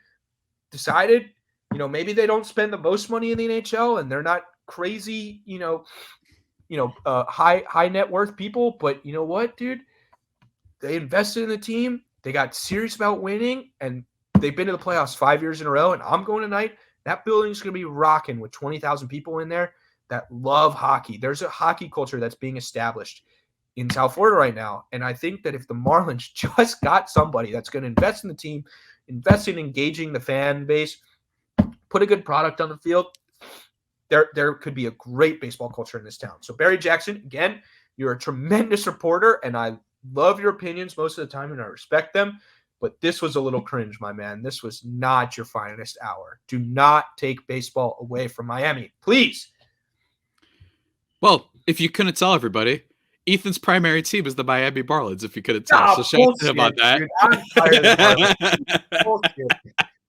decided, maybe they don't spend the most money in the NHL and they're not crazy, high net worth people, but you know what, dude? They invested in the team. They got serious about winning, and they've been to the playoffs 5 years in a row. And I'm going tonight. That building's going to be rocking with 20,000 people in there that love hockey. There's a hockey culture that's being established in South Florida right now. And I think that if the Marlins just got somebody that's going to invest in the team, invest in engaging the fan base, put a good product on the field, there could be a great baseball culture in this town. So Barry Jackson, again, you're a tremendous reporter, and I love your opinions most of the time, and I respect them. But this was a little cringe, my man. This was not your finest hour. Do not take baseball away from Miami, please. Well, if you couldn't tell everybody, Ethan's primary team is the Miami Marlins, if you couldn't tell. So shout out to him on that. Dude, I'm tired of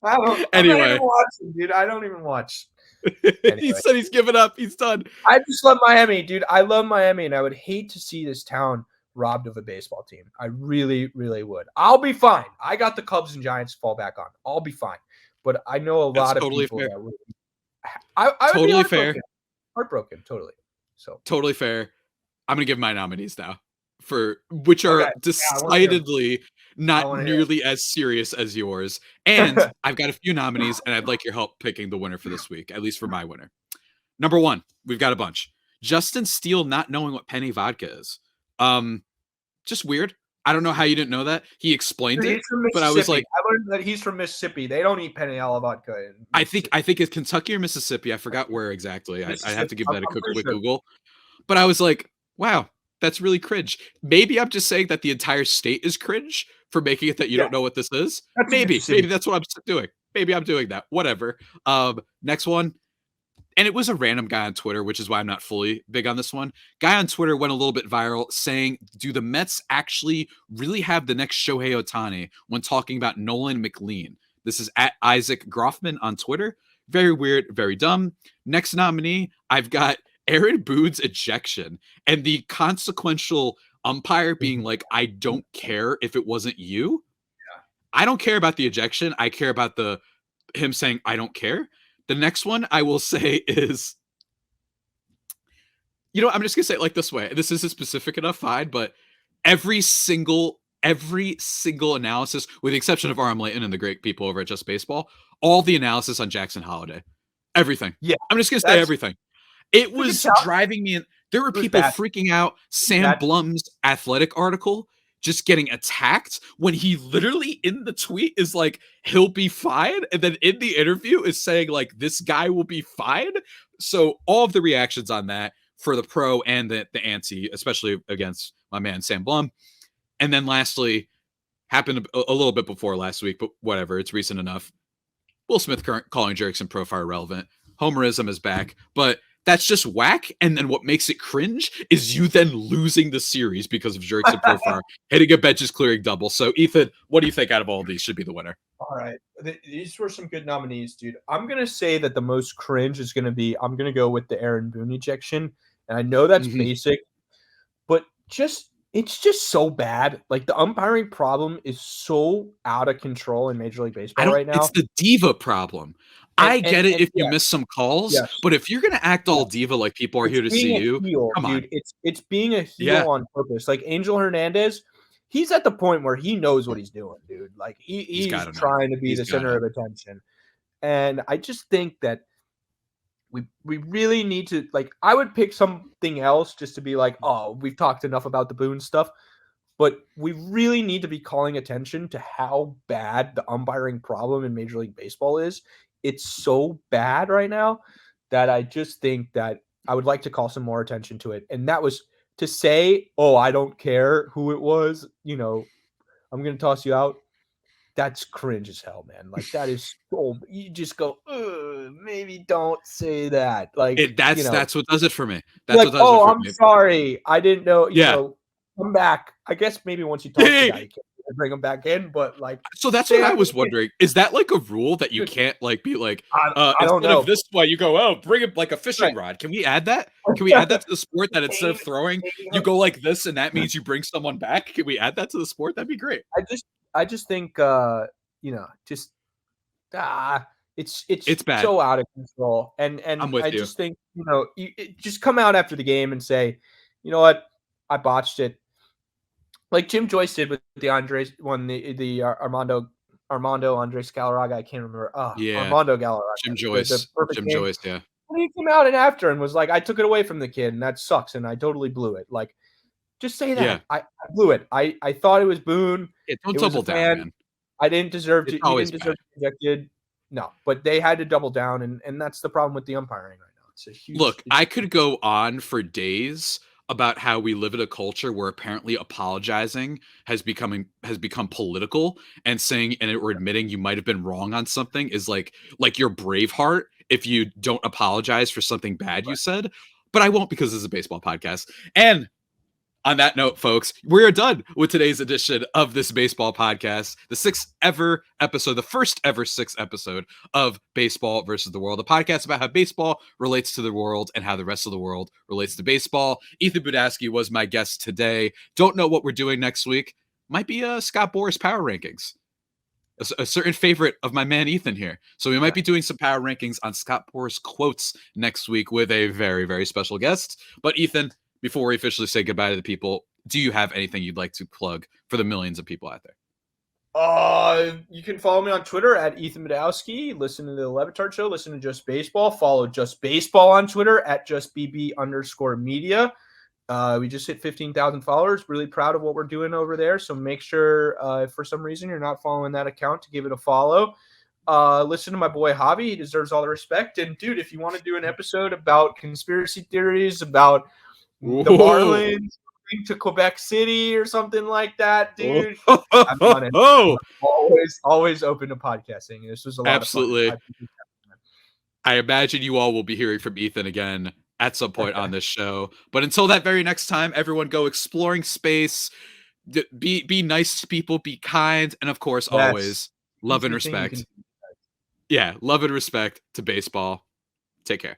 I'm not even watching, dude. I don't even watch. Anyway. He said he's given up. He's done. I just love Miami, dude. I love Miami, and I would hate to see this town robbed of a baseball team. I really, really would. I'll be fine. I got the Cubs and Giants to fall back on. I'll be fine. But I know a lot of people that would. I would totally be heartbroken. Totally. So totally fair. I'm gonna give my nominees now for which Okay. are Yeah, I want to hear 'em. decidedly I not want to hear nearly as serious as yours. And I've got a few nominees, and I'd like your help picking the winner for this week, at least for my winner. Number one, we've got a bunch. Justin Steele not knowing what penny vodka is. Just weird. I don't know how you didn't know that. He explained He's it, from but I was Mississippi. like, I learned that he's from Mississippi. They don't eat Peniel vodka in I think Mississippi. I think it's Kentucky or Mississippi. I forgot where exactly. I have to Mississippi. give I'm, that a I'm quick, pretty quick sure. Google. But I was like, wow, that's really cringe. Maybe I'm just saying that the entire state is cringe for making it that you Yeah, don't know what this is. that's a Maybe Mississippi. that's what I'm doing. Maybe I'm doing that. Whatever. Next one, and it was a random guy on Twitter, which is why I'm not fully big on this one. Guy on Twitter went a little bit viral saying, do the Mets actually really have the next Shohei Ohtani when talking about Nolan McLean? This is at Isaac Groffman on Twitter. Very weird, very dumb. Next nominee, I've got Aaron Boone's ejection and the consequential umpire being like, I don't care if it wasn't you. I don't care about the ejection. I care about the him saying, I don't care. The next one I will say is, I'm just gonna say it like this way. This isn't specific enough, fine, but every single analysis, with the exception of RM Layton and the great people over at Just Baseball, all the analysis on Jackson Holiday, everything. Yeah, I'm just gonna say everything. It we can was tell driving me in. There were it was people bad. freaking out. Sam Bad. Blum's athletic article just getting attacked when he literally in the tweet is like, he'll be fine. And then in the interview is saying like, this guy will be fine. So all of the reactions on that for the pro and the anti, especially against my man, Sam Blum. And then lastly, happened a little bit before last week, but whatever, it's recent enough. Will Smith calling Jerickson Profile relevant. Homerism is back, but that's just whack. And then what makes it cringe is you then losing the series because of Jerickson Profile hitting a benches clearing double. So, Ethan, what do you think out of all of these should be the winner? All right. These were some good nominees, dude. I'm going to say that the most cringe is going to be, I'm going to go with the Aaron Boone ejection. And I know that's basic, but it's just so bad. Like the umpiring problem is so out of control in Major League Baseball right now. It's the diva problem. I get it if you miss some calls, but if you're gonna act all diva like people are here to see you, come on. Dude, it's being a heel on purpose. Like Angel Hernandez, he's at the point where he knows what he's doing, dude. Like he's trying to be the center of attention. And I just think that we really need to, like, I would pick something else just to be like, oh, we've talked enough about the Boone stuff. But we really need to be calling attention to how bad the umpiring problem in Major League Baseball is. It's so bad right now that I just think that I would like to call some more attention to it. And that was to say, oh, I don't care who it was, I'm going to toss you out. That's cringe as hell, man. Like that is so, you just go, maybe don't say that. Like that's what does it for me. That's like, what does it for me. Sorry, I didn't know. Come back. I guess maybe once you talk to the guy, you can bring him back in. But like, so that's what I was wondering. Is that like a rule that you can't like be like, I don't know. Of this way, you go, oh, bring it like a fishing rod. Can we add that? Can we add that to the sport that instead of throwing, you go like this, and that means you bring someone back? Can we add that to the sport? That'd be great. I just think it's bad. So out of control. And I'm with I you. just think, just come out after the game and say, you know what, I botched it. Like Jim Joyce did with the Andres one, the Armando Andres Galarraga. I can't remember. Armando Galarraga. Jim Joyce. Joyce, yeah. And he came out and after and was like, I took it away from the kid and that sucks and I totally blew it. Like, just say that. Yeah. I blew it. I thought it was Boone. Don't double down, man. I didn't deserve to. He didn't deserve to be ejected. No, but they had to double down, and that's the problem with the umpiring right now. It's a huge. Look, I could go on for days about how we live in a culture where apparently apologizing has become political, and saying or admitting you might have been wrong on something is like your Braveheart if you don't apologize for something bad you said. But I won't, because this is a baseball podcast. And on that note, folks, we're done with today's edition of this baseball podcast, the first ever sixth episode of Baseball versus the World, a podcast about how baseball relates to the world and how the rest of the world relates to baseball. Ethan Budowsky was my guest today. Don't know what we're doing next week. Might be Scott Boras Power Rankings. A certain favorite of my man Ethan here. So we might be doing some power rankings on Scott Boras quotes next week with a very, very special guest. But Ethan, before we officially say goodbye to the people, do you have anything you'd like to plug for the millions of people out there? You can follow me on Twitter at Ethan Budowsky. Listen to the Levitard Show. Listen to Just Baseball. Follow Just Baseball on Twitter at JustBB_media. We just hit 15,000 followers. Really proud of what we're doing over there. So make sure, if for some reason you're not following that account, to give it a follow. Listen to my boy Javi. He deserves all the respect. And dude, if you want to do an episode about conspiracy theories, about the Marlins to Quebec City or something like that, dude, I'm on it. Always open to podcasting. This was a lot of fun. I imagine you all will be hearing from Ethan again at some point on this show. But until that very next time, everyone go exploring space. Be nice to people, be kind, and of course, always love and respect. Yeah, love and respect to baseball. Take care.